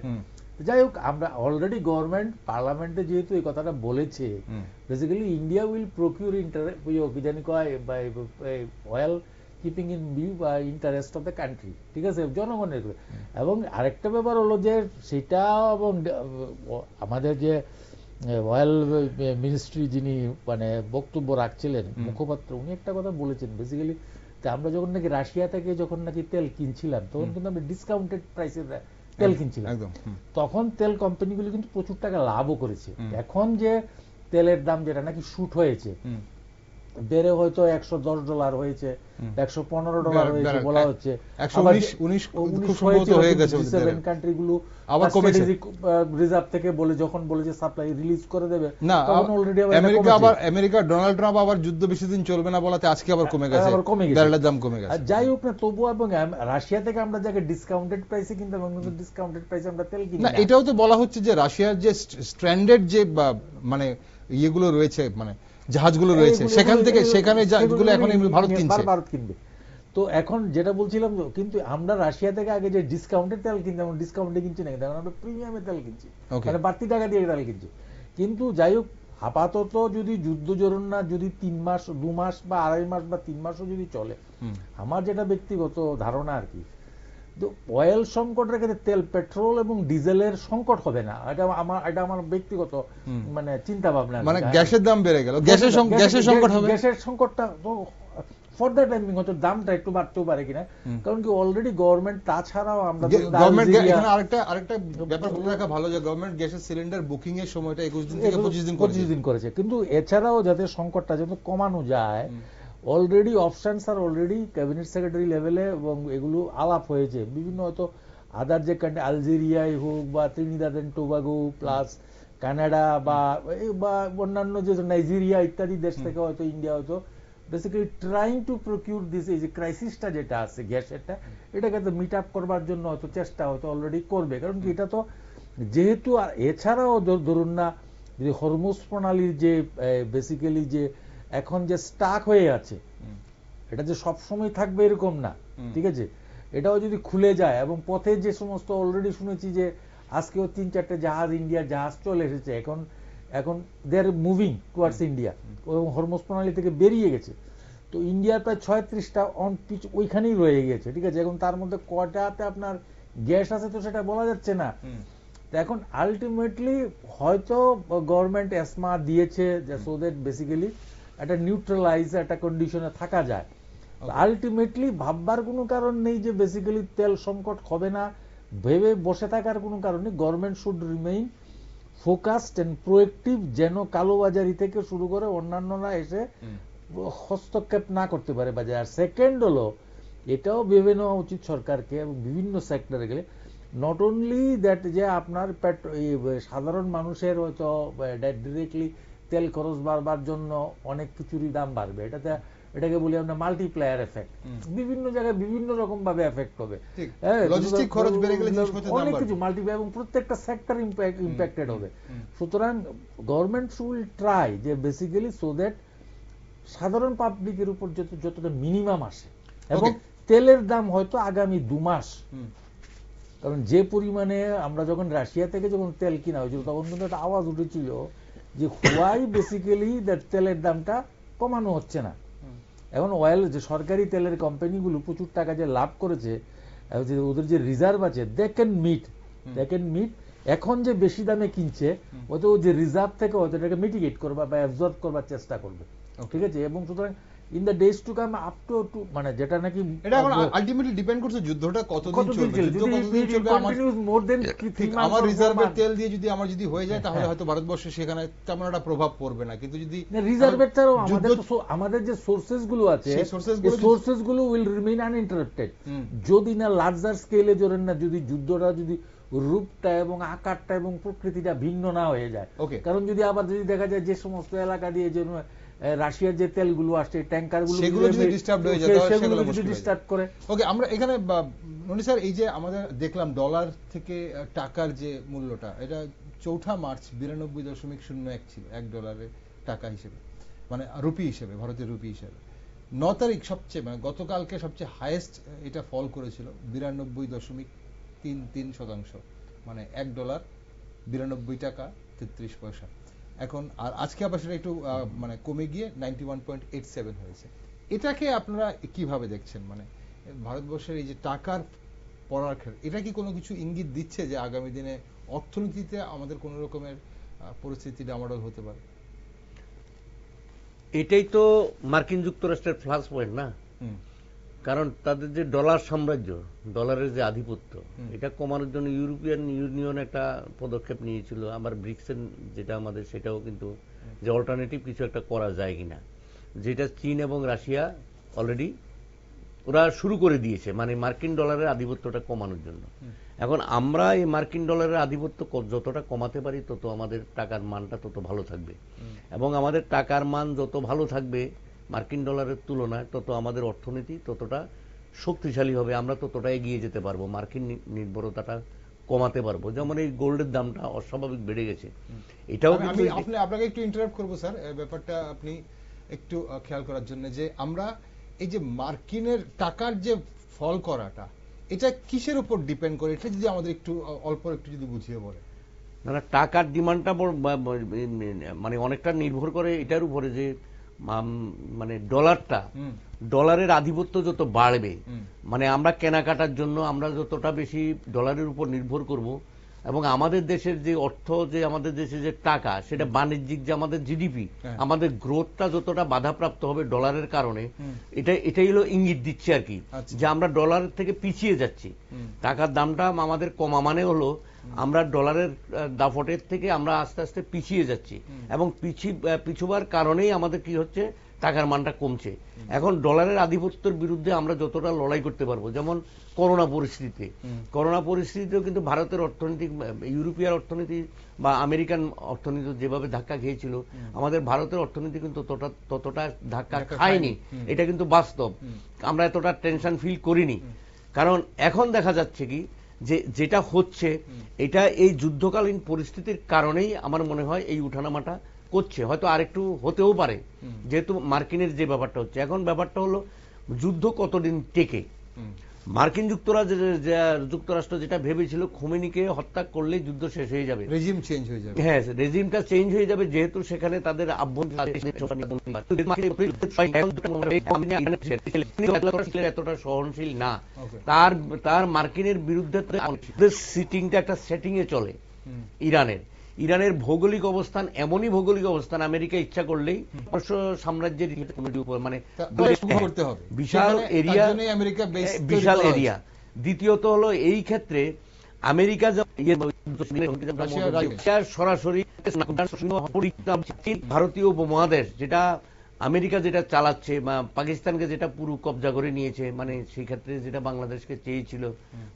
যাই হোক, আমরা অলরেডি গভর্নমেন্ট পার্লামেন্টে যেহেতু এই কথাটা বলেছে, basically India will procure oil keeping in view বা ইন্টারেস্ট অফ দ্য কান্ট্রি, ঠিক আছে, জনগণের। এবং আরেকটা ব্যাপার হলো যে সেটা, এবং আমাদের যে অয়েল মিনিস্ট্রি যিনি মানে বক্তব্য রাখছিলেন মুখপাত্র, উনি একটা কথা বলেছেন বেসিক্যালি, আমরা যখন নাকি রাশিয়া থেকে যখন নাকি তেল কিনছিলাম তখন কিন্তু আমরা ডিসকাউন্টেড প্রাইসের তেল কিনছিলাম, তখন তেল কোম্পানিগুলো কিন্তু প্রচুর টাকা লাভও করেছে। এখন যে তেলের দাম যেটা নাকি শুট হয়েছে, বেড়ে হয়তো $110 হয়েছে, $115 হয়েছে বলা হচ্ছে, কান্ট্রিগুলো রিজার্ভ থেকে বলে যখন বলেছে সাপ্লাই রিলিজ করে দেবে, তখন অলরেডি আমেরিকা ডোনাল্ড ট্রাম্প আবার যুদ্ধ বেশি দিন চলবে না বলাতে আজকে আবার কমে গেছে, দাম কমে গেছে। যাই হোক না, তবুও এবং রাশিয়া থেকে আমরা যাকে ডিসকাউন্টেড প্রাইসে কিনতে এবং ডিসকাউন্টেড প্রাইসে আমরা তেল কিনি না, এটাও তো বলা হচ্ছে যে রাশিয়ার যে স্ট্র্যান্ডেড যে মানে ইয়েগুলো রয়েছে, মানে জাহাজগুলো রয়েছে সেখানে জাহাজগুলো এখন ভারত কিনবে। তো এখন যেটা বলছিলাম, কিন্তু আমরা রাশিয়া থেকে আগে যে ডিসকাউন্টেড তেল কিনতাম, ডিসকাউন্টে কিনছি না, কারণ আমরা প্রিমিয়ামে তেল কিনছি, মানে বাড়তি টাকা দিয়ে তেল কিনছি। কিন্তু যাই হোক, আপাতত যদি যুদ্ধ জরুন না, যদি 3 মাস 2 মাস বা 2.5 মাস বা 3 মাসও যদি চলে, আমার যেটা ব্যক্তিগত ধারণা আর কি, অয়েল সংকটের ক্ষেত্রে তেল, পেট্রোল এবং ডিজেলের সংকট হবে না, এটা আমার ব্যক্তিগত মানে চিন্তা ভাবনা। মানে গ্যাসের দাম বেড়ে গেল, গ্যাসের সংকট হবে, গ্যাসের সংকটটা ফর দ্য টাইমিং হয়তো দামটা একটু বাড়তেও পারে কিনা, কারণ কি অলরেডি গভর্নমেন্ট, তাছাড়াও আমরা আরেকটা ব্যাপার বলে রাখা ভালো যে গভর্নমেন্ট গ্যাসের সিলিন্ডার বুকিং এর সময়টা 21 দিন থেকে 25 দিন করেছে, কিন্তু এছাড়াও যাতে সংকটটা যাতে কমানো যায়, অলরেডি অপশনস আর অলরেডি ক্যাবিনেট সেক্রেটারি লেভেলে এবং এগুলো আলাপ হয়েছে বিভিন্ন, হয়তো আদার যে কান্ট্রি আলজেরিয়াই হোক বা Trinidad and Tobago plus Canada বা অন্যান্য যে নাইজেরিয়া ইত্যাদি দেশ থেকে হয়তো ইন্ডিয়া হয়তো basically trying to procure this, এই যে ক্রাইসিসটা যেটা আছে গ্যাসেরটা, এটাকে তো মিট আপ করবার জন্য হয়তো চেষ্টা হয়তো অলরেডি করবে, কারণ কি এটা তো যেহেতু, আর এছাড়াও ধরুন না যদি হরমুজ প্রণালীর যে বেসিক্যালি যে এখন যে স্টাক হয়ে আছে, এটা যে সবসময় থাকবে এরকম না, ঠিক আছে, এটাও যদি খুলে যায় এবং পথে যে সমস্ত অলরেডি শুনেছি যে আজকেও 3-4টে জাহাজ, ইন্ডিয়ার জাহাজ চলে এসেছে, এখন দে আর মুভিং টুয়ার্ডস ইন্ডিয়া এবং হরমুজ প্রণালী থেকে বেরিয়ে গেছে, তো ইন্ডিয়ার প্রায় 36টা অন পিচ ওইখানেই রয়ে গেছে, ঠিক আছে, এখন তার মধ্যে কয়টাতে আপনার গ্যাস আছে তো সেটা বলা যাচ্ছে না। এখন আলটিমেটলি হয়তো গভর্নমেন্ট এসমা দিয়েছে সো দ্যাট বেসিক্যালি একটা নিউট্রালাইজ একটা কন্ডিশনে থাকা যায়। আলটিমেটলি ভাববার কোনো কারণ নেই যে বেসিক্যালি তেল সংকট হবে না, ভেবে বসে থাকার কোনো কারণ নেই। Government should remain focused and proactive, যেন কালোবাজারি থেকে শুরু করে অন্যান্যরা এসে হস্তক্ষেপ না করতে পারে বাজারে। আর সেকেন্ড হলো, এটাও ভেবে নেওয়া উচিত সরকারকে এবং বিভিন্ন সেক্টরে গেলে, নট অনলি দ্যাট যে আপনার সাধারণ মানুষের হয়তো ডিরেক্টলি তেল খরচ বাড়বার জন্য অনেক কিছুরই দাম বাড়বে, এটাকে বলি আমরা মাল্টিপ্লায়ার এফেক্ট। বিভিন্ন জায়গায় বিভিন্ন রকম ভাবে এফেক্ট হবে, লজিস্টিক খরচ বেড়ে গেলে জিনিসপত্রের দাম অনেক বাড়বে, কিছু মাল্টিপ্লায়ার, এবং প্রত্যেকটা সেক্টর ইম্প্যাক্টেড হবে। সুতরাং গভর্নমেন্ট উইল ট্রাই যে বেসিক্যালি সো দ্যাট সাধারণ পাবলিকের উপর যতটা মিনিমাম আসে, এবং তেলের দাম হয়তো আগামী 2 মাস, কারণ যে পরিমাণে আমরা যখন রাশিয়া থেকে যখন তেল কিনা হয়েছিল তখন কিন্তু একটা আওয়াজ উঠেছিল যে হোয়াই বেসিক্যালি দ্যাট তেলের দামটা কমানো হচ্ছে না। এখন অয়েল যে সরকারি তেলের কোম্পানিগুলো প্রচুর টাকা যে লাভ করেছে, ওদের যে রিজার্ভ আছে দে ক্যান মিট, এখন যে বেশি দামে কিনছে হয়তো যে রিজার্ভ থেকে হয়তো এটাকে মিটিগেট করবা বা অ্যাবজর্ব করবার চেষ্টা করবে, ঠিক আছে। এবং সুতরাং in the days to come up to মানে যেটা নাকি এটা এখন আলটিমেটলি ডিপেন্ড করছে যুদ্ধটা কতদিন চলবে, যুদ্ধ কতদিন চলবে। আমার রিজার্ভের তেল দিয়ে যদি হয়ে যায় তাহলে হয়তো ভারতবর্ষে সেখানে তেমন একটা প্রভাব পড়বে না, কিন্তু যদি রিজার্ভের ছাড়াও আমাদের যে সোর্সেস গুলো আছে এই সোর্সেস গুলো উইল রিমেইন আনইন্টারাপ্টেড, যদি না লার্জার স্কেলে জোরেন না, যদি যুদ্ধটা যদি রূপটা এবং আকারটা এবং প্রকৃতিটা ভিন্ন না হয়ে যায়। কারণ যদি আবার যদি দেখা যায় যে সমস্ত এলাকা দিয়ে যে রাশিয়ার যে তেলগুলো আসছে ট্যাঙ্কারগুলো সেগুলো যদি ডিস্টার্ব হয়ে যায় তাহলে সেগুলো ডিস্টার্ব করে। ওকে, আমরা এখানে ননি স্যার এই যে আমাদের দেখলাম ডলার থেকে টাকার যে মূল্যটা, এটা 4 মার্চ 92.01 ছিল $1 টাকা হিসেবে, মানে রুপি হিসেবে, ভারতের রুপি হিসেবে। 9 তারিখ সবচেয়ে মানে গতকালকে সবচেয়ে হাইয়েস্ট এটা ফল করেছিল 92.33%, মানে $1 92 টাকা 33 পয়সা। এখন আর আজকে আবার সেটা একটু মানে কমে গিয়ে 91.87 হয়েছে। এটাকে আপনারা কিভাবে দেখছেন? মানে ভারতবর্ষের এই যে টাকার পড়ার ক্ষেত্রে এটা কি কোনো কিছু ইঙ্গিত দিচ্ছে যে আগামী দিনে অর্থনীতিতে আমাদের কোন রকমের পরিস্থিতি ডামাডোল হতে পারে? এটাই তো মার্কিন যুক্তরাষ্ট্রের প্লাস পয়েন্ট না, কারণ তাদের যে ডলার সাম্রাজ্য, ডলারের যে আধিপত্য, এটা কমানোর জন্য ইউরোপিয়ান ইউনিয়ন একটা পদক্ষেপ নিয়েছিল। আবার ব্রিক্সের যেটা আমাদের, সেটাও কিন্তু যে অল্টারনেটিভ কিছু একটা করা যায় কিনা, যেটা চীন এবং রাশিয়া অলরেডি ওরা শুরু করে দিয়েছে, মানে মার্কিন ডলারের আধিপত্যটা কমানোর জন্য। এখন আমরা এই মার্কিন ডলারের আধিপত্য যতটা কমাতে পারি তত আমাদের টাকার মানটা তত ভালো থাকবে, এবং আমাদের টাকার মান যত ভালো থাকবে মার্কিন ডলারের তুলনায় তত আমাদের অর্থনীতি ততটা শক্তিশালী হবে, আমরা ততটা এগিয়ে যেতে পারবো, মার্কিন নির্ভরতাটা কমাতে পারবো। যেমন এই গোল্ডের দামটা অস্বাভাবিক বেড়ে গেছে, এটাও আপনাকে একটু ইন্টারাপ্ট করবো স্যার, ব্যাপারটা আপনি একটু খেয়াল করার জন্য, যে আমরা এই যে মার্কিনের টাকার যে ফল করাটা, এটা কিসের উপর ডিপেন্ড করে, এটা যদি আমাদের একটু অল্প একটু যদি বুঝিয়ে বলে। না, টাকার ডিমান্ডটা মানে অনেকটা নির্ভর করে এটার উপরে যে মানে ডলারের আধিপত্য যত বাড়বে, মানে আমরা কেনাকাটার জন্য আমরা যতটা বেশি ডলারের উপর নির্ভর করব, এবং আমাদের দেশের যে অর্থ, যে আমাদের দেশের যে টাকা, সেটা বাণিজ্যিক যে আমাদের জিডিপি, আমাদের গ্রোথটা যতটা বাধাপ্রাপ্ত হবে ডলারের কারণে, এটাই হলো ইঙ্গিত দিচ্ছে আর কি, যে আমরা ডলারের থেকে পিছিয়ে যাচ্ছি। টাকার দামটা আমাদের কমা মানে হলো আমরা ডলারের দাপটের থেকে আমরা আস্তে আস্তে পিছিয়ে যাচ্ছি, এবং পিছুবার কারণেই আমাদের কি হচ্ছে, টাকার মানটা কমছে। এখন ডলারের আধিপত্যের বিরুদ্ধে আমরা যতটা লড়াই করতে পারবো, যেমন করোনা পরিস্থিতিতেও কিন্তু ভারতের অর্থনীতি, ইউরোপীয় অর্থনীতি বা আমেরিকান অর্থনীতি যেভাবে ধাক্কা খেয়েছিল, আমাদের ভারতের অর্থনীতি কিন্তু ততটা ধাক্কা খায়নি, এটা কিন্তু বাস্তব। আমরা এতটা টেনশন ফিল করিনি, কারণ এখন দেখা যাচ্ছে কি যে যেটা হচ্ছে এটা এই যুদ্ধকালীন পরিস্থিতির কারণেই আমার মনে হয় এই উঠানামাটা করছে, হয়তো আরেকটু হতেও পারে, যেহেতু মার্কিনের যে ব্যাপারটা হচ্ছে। এখন ব্যাপারটা হলো যুদ্ধ কতদিন টেকে। মার্কিন যুক্তরাষ্ট্র যেটা ভেবেছিল খোমেনিকে হত্যা করলেই যুদ্ধ শেষ হয়ে যাবে, রেজিম চেঞ্জ হয়ে যাবে, হ্যাঁ রেজিমটা চেঞ্জ হয়ে যাবে, যেহেতু সেখানে তাদের এতটা সহনশীল না, তার মার্কিনের বিরুদ্ধে সিটিংটা একটা সেটিং এ চলে। ইরানের ভৌগোলিক অবস্থান এমনই ভৌগোলিক অবস্থান, আমেরিকা ইচ্ছা করলেই সাম্রাজ্যের মানে বিশাল এরিয়া। দ্বিতীয়ত হলো এই ক্ষেত্রে আমেরিকা সরাসরি ভারতীয় উপমহাদেশ যেটা আমেরিকা যেটা চালাচ্ছে বা পাকিস্তানকে যেটা পুরো কবজা করে নিয়েছে, মানে সেই ক্ষেত্রে যেটা বাংলাদেশকে চেয়েছিল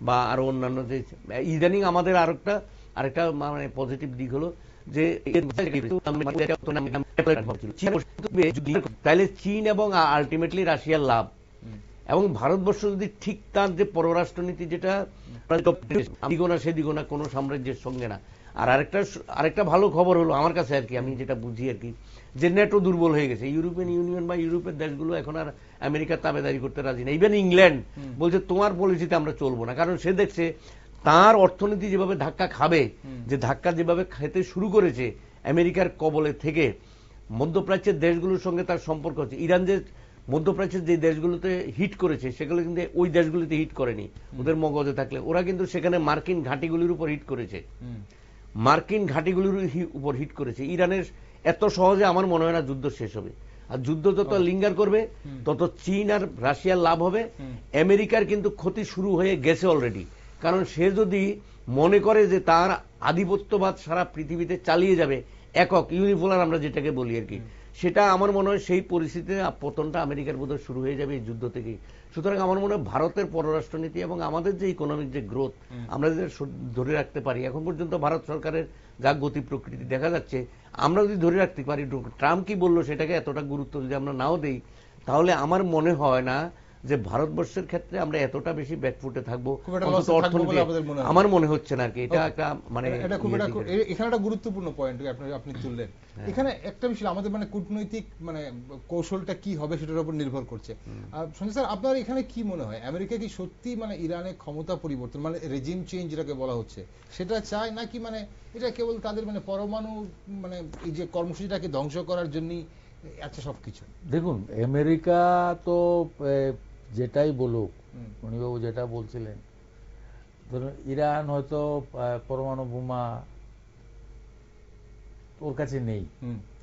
বা আরো অন্যান্য যে ইদানিং আমাদের আরেকটা মানে পজিটিভ দিক হলো যে তাহলে চীন এবং আলটিমেটলি রাশিয়ার লাভ, এবং ভারতবর্ষ যদি ঠিক তার যে পররাষ্ট্রনীতি যেটা দিগোনা সেদিগোনা কোনো সাম্রাজ্যের সঙ্গে না। আর আরেকটা ভালো খবর হলো আমার কাছে আর কি, আমি যেটা বুঝি আর কি, যে নেটো দুর্বল হয়ে গেছে। ইউরোপিয়ান ইউনিয়ন বা ইউরোপের দেশগুলো এখন আর আমেরিকার তাবেদারি করতে রাজি না। ইভেন ইংল্যান্ড বলছে তোমার পলিসিতে আমরা চলবো না, কারণ সে দেখছে তার অর্থনীতি যেভাবে ধাক্কা খাবে, যে ধাক্কা যেভাবে খেতে শুরু করেছে আমেরিকার কবলে থেকে, মধ্যপ্রাচ্যের দেশগুলোর সঙ্গে তার সম্পর্ক হচ্ছে। ইরান যে মধ্যপ্রাচ্যের যে দেশগুলোতে হিট করেছে সেগুলো কিন্তু ওই দেশগুলিতে হিট করেনি, ওদের মগজে থাকলে। ওরা কিন্তু সেখানে মার্কিন ঘাঁটিগুলির উপর হিট করেছে, মার্কিন ঘাঁটিগুলির উপর হিট করেছে। ইরানের এত সহজে আমার মনে হয় না যুদ্ধ শেষ হবে। আর যুদ্ধ যত লিঙ্গার করবে তত চীন আর রাশিয়ার লাভ হবে। আমেরিকার কিন্তু ক্ষতি শুরু হয়ে গেছে অলরেডি, কারণ সে যদি মনে করে যে তার আধিপত্যবাদ সারা পৃথিবীতে চালিয়ে যাবে, একক ইউনিপোলার আমরা যেটাকে বলি আর কি, সেটা আমার মনে হয় সেই পরিস্থিতিতে পতনটা আমেরিকার বোধহয় শুরু হয়ে যাবে এই যুদ্ধ থেকেই। সুতরাং আমার মনে হয় ভারতের পররাষ্ট্রনীতি এবং আমাদের যে ইকোনমিক যে গ্রোথ আমরা যদি ধরে রাখতে পারি, এখন পর্যন্ত ভারত সরকারের যা গতি প্রকৃতি দেখা যাচ্ছে, আমরা যদি ধরে রাখতে পারি, ট্রাম্প কি বললো সেটাকে এতটা গুরুত্ব যদি আমরা নাও দেই, তাহলে আমার মনে হয় না যে ভারতবর্ষের ক্ষেত্রে আমরা এতটা বেশি ব্যাকফুটে থাকবো। আমার মনে হচ্ছে না আর কি, এটা একটা মানে এখানে একটা গুরুত্বপূর্ণ পয়েন্ট আপনি তুললেন। এখানে একটা বিষয় আমাদের মানে কূটনৈতিক মানে কৌশলটা কি হবে সেটার উপর নির্ভর করছে। সঞ্জয় স্যার, আপনার এখানে কি মনে হয়, আমেরিকা কি সত্যি মানে ইরানের ক্ষমতা পরিবর্তন মানে রেজিম চেঞ্জ যেটাকে বলা হচ্ছে সেটা চায়, নাকি মানে এটা কেবল তাদের মানে পরমাণু মানে এই যে কর্মসূচিটাকে ধ্বংস করার জন্যই আচ্ছা সবকিছু? দেখুন, আমেরিকা তো যেটাই বলুক, মণিবাবু যেটা বলছিলেন, ধরুন ইরান হয়তো পরমাণু বোমা ওর কাছে নেই,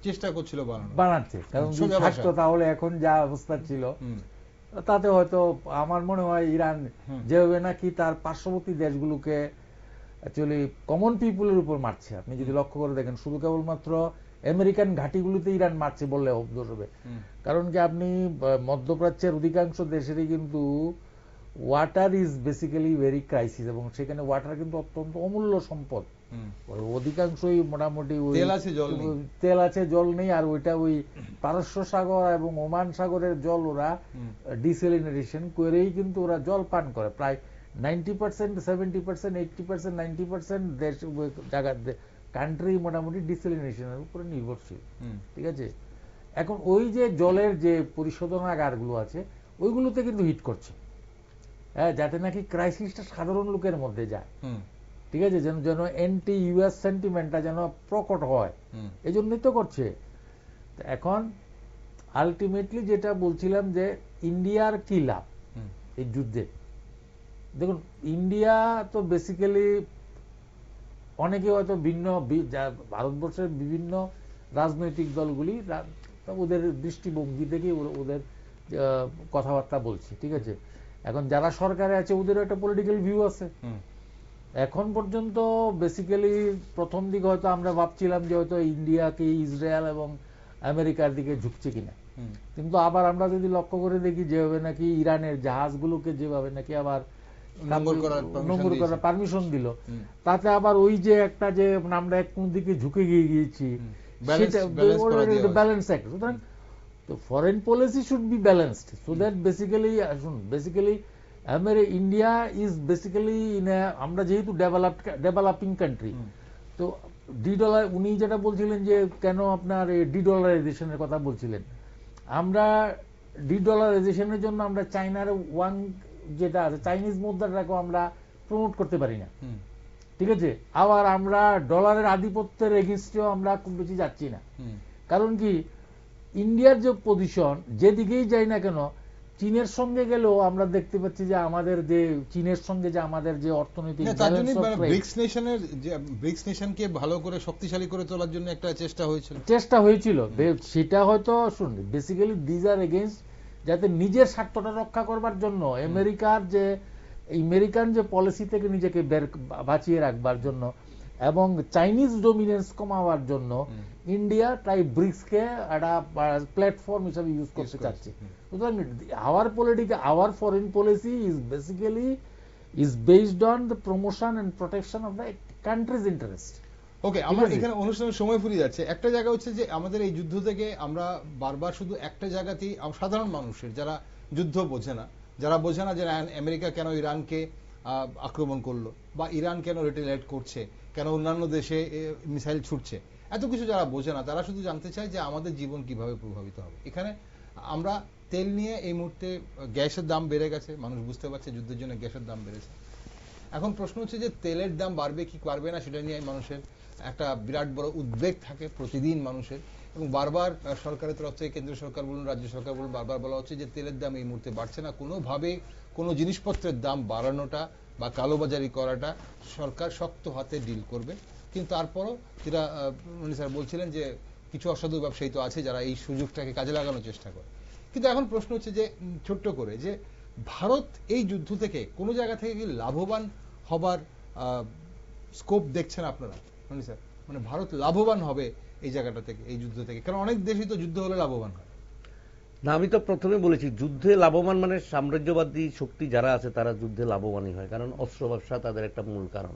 চেষ্টা করছিল বানাচ্ছে, কারণ থাকতো তাহলে এখন যা অবস্থা ছিল তাতে হয়তো আমার মনে হয় ইরান যেভাবে নাকি তার পার্শ্ববর্তী দেশগুলোকে অ্যাকচুয়ালি কমন পিপুলের উপর মারছে, আপনি যদি লক্ষ্য করে দেখেন, শুধু কেবলমাত্র আমেরিকান ঘাঁটিগুলোতে ইরান মারছে বললে দোষ হবে। কারণ কি আপনি মধ্যপ্রাচ্যের অধিকাংশ দেশেরই কিন্তু water is basically very crisis, এবং সেখানে ওয়াটার কিন্তু অত্যন্ত অমূল্য সম্পদ। অধিকাংশই মোটামুটি তেল আছে, জল নেই, আর ওইটা ওই পারস্য সাগর এবং ওমান সাগরের জল ওরা ডিসেলিনেশন করেই কিন্তু ওরা জল পান করে। প্রায় 90%, 70%, 80%, 90% দেশ জায়গা কান্ট্রি মোটামুটি ডিসেলিনেশনের উপরে নির্ভরশীল, ঠিক আছে। এখন ওই যে জলের যে পরিশোধনাগারগুলো আছে ওইগুলোতে কিন্তু হিট করছে, হ্যাঁ, যাতে নাকি ক্রাইসিসটা সাধারণ লোকের মধ্যে যায়, ঠিক আছে, যেন যেন অ্যান্টি ইউএস সেন্টিমেন্টটা যেন প্রকট হয়, এই জন্যই তো করছে। এখন আলটিমেটলি যেটা বলছিলাম যে ইন্ডিয়ার কি লাভ এই যুদ্ধে, দেখুন ইন্ডিয়া তো বেসিক্যালি অনেকে হয়তো ভিন্ন, ভারতবর্ষের বিভিন্ন রাজনৈতিক দলগুলি ওদের দৃষ্টিভঙ্গি থেকে ওদের কথাবার্তা বলছে, ঠিক আছে। এখন যারা সরকারে আছে ওদের একটা পলিটিক্যাল ভিউ আছে। এখন পর্যন্ত বেসিক্যালি প্রথম দিকে হয়তো আমরা ভাবছিলাম যে হয়তো ইন্ডিয়াকে ইসরায়েল এবং আমেরিকার দিকে ঝুঁকছে কিনা, কিন্তু আবার আমরা যদি লক্ষ্য করে দেখি যেভাবে নাকি ইরানের জাহাজগুলোকে যেভাবে নাকি আবার নোংর করার পারমিশন দিল, তাতে আবার ওই যে একটা যে আমরা এক কোন দিকে ঝুঁকে গিয়েছি ব্যালেন্স একটা। সুতরাং তো foreign policy should be balanced, so that basically India is basically আমরা যেহেতু ডেভেলপিং কান্ট্রি, তো $, উনি যেটা বলছিলেন যে কেন আপনার ডি-ডলারাইজেশনের কথা বলছিলেন, আমরা ডি-ডলারাইজেশনের জন্য আমরা চাইনার ওয়ান যেটা আছে চাইনিজ মুদ্রাটাকে আমরা প্রমোট করতে পারি না, ঠিক আছে। আবার আমরা ডলারের আধিপত্যের এগেইনস্টেও আমরা খুব বেশি যাচ্ছি না, কারণ কি ইন্ডিয়ার যে পজিশন যেদিকেই যাই না কেন, চীনের সঙ্গে গেলেও আমরা দেখতে পাচ্ছি যে আমাদের যে চীনের সঙ্গে যে আমাদের যে অর্থনৈতিক ব্রিক্স নেশনকে ভালো করে শক্তিশালী করে তোলার জন্য একটা চেষ্টা হয়েছিল, সেটা হয়তো শুনুন বেসিক্যালি দিজ আর এগেইনস্ট যাতে নিজের স্বার্থটা রক্ষা করবার জন্য আমেরিকান যে পলিসি থেকে নিজেকে বাঁচিয়ে রাখবার জন্য এবং চাইনিজ ডোমিনেন্স কমাবার জন্য ইন্ডিয়া তাই ব্রিক্সকে একটা প্ল্যাটফর্ম হিসাবে ইউজ করতে চাচ্ছে। সুতরাং hour foreign policy is basically is based on the promotion and protection of the country's interest. ওকে, আমরা এখানে অনুষ্ঠানের সময় ফুরিয়ে যাচ্ছে। একটা জায়গা হচ্ছে যে আমাদের এই যুদ্ধ থেকে আমরা বারবার শুধু একটা জায়গাতেই সাধারণ মানুষের যারা যুদ্ধ বোঝে না, যারা বোঝে না যে আমেরিকা কেন ইরানকে আক্রমণ করলো বা ইরান কেন রিটেলিয়েট করছে, কেন অন্যান্য দেশে মিসাইল ছুটছে, এত কিছু যারা বোঝে না তারা শুধু জানতে চায় যে আমাদের জীবন কিভাবে প্রভাবিত হবে। এখানে আমরা তেল নিয়ে এই মুহূর্তে গ্যাসের দাম বেড়ে গেছে, মানুষ বুঝতে পারছে যুদ্ধের জন্য গ্যাসের দাম বেড়েছে। এখন প্রশ্ন হচ্ছে যে তেলের দাম বাড়বে কি বাড়বে না সেটা নিয়ে মানুষের একটা বিরাট বড় উদ্বেগ থাকে প্রতিদিন মানুষের, এবং বারবার সরকারের তরফ থেকে কেন্দ্র সরকার বলুন রাজ্য সরকার বলুন বারবার বলা হচ্ছে যে তেলের দাম এই মুহূর্তে বাড়ছে না, কোনোভাবে কোনো জিনিসপত্রের দাম বাড়ানোটা বা কালোবাজারি করাটা সরকার শক্ত হাতে ডিল করবে। কিন্তু তারপরও যেটা উনি স্যার বলছিলেন যে কিছু অসাধু ব্যবসায়ী তো আছে যারা এই সুযোগটাকে কাজে লাগানোর চেষ্টা করে। কিন্তু এখন প্রশ্ন হচ্ছে যে ছোট্ট করে যে ভারত এই যুদ্ধ থেকে কোনো জায়গা থেকে কি লাভবান হবার স্কোপ দেখছেন আপনারা? মানে স্যার, মানে ভারত লাভবান হবে এই জায়গাটা থেকে, এই যুদ্ধ থেকে? কারণ অনেক দেশই তো যুদ্ধ হলে লাভবান হয় না। আমি তো প্রথমে বলেছি যুদ্ধে লাভবান মানে সাম্রাজ্যবাদী শক্তি যারা আছে তারা যুদ্ধে লাভবানই হয়, কারণ অস্ত্র ব্যবসা তাদের একটা মূল কারণ।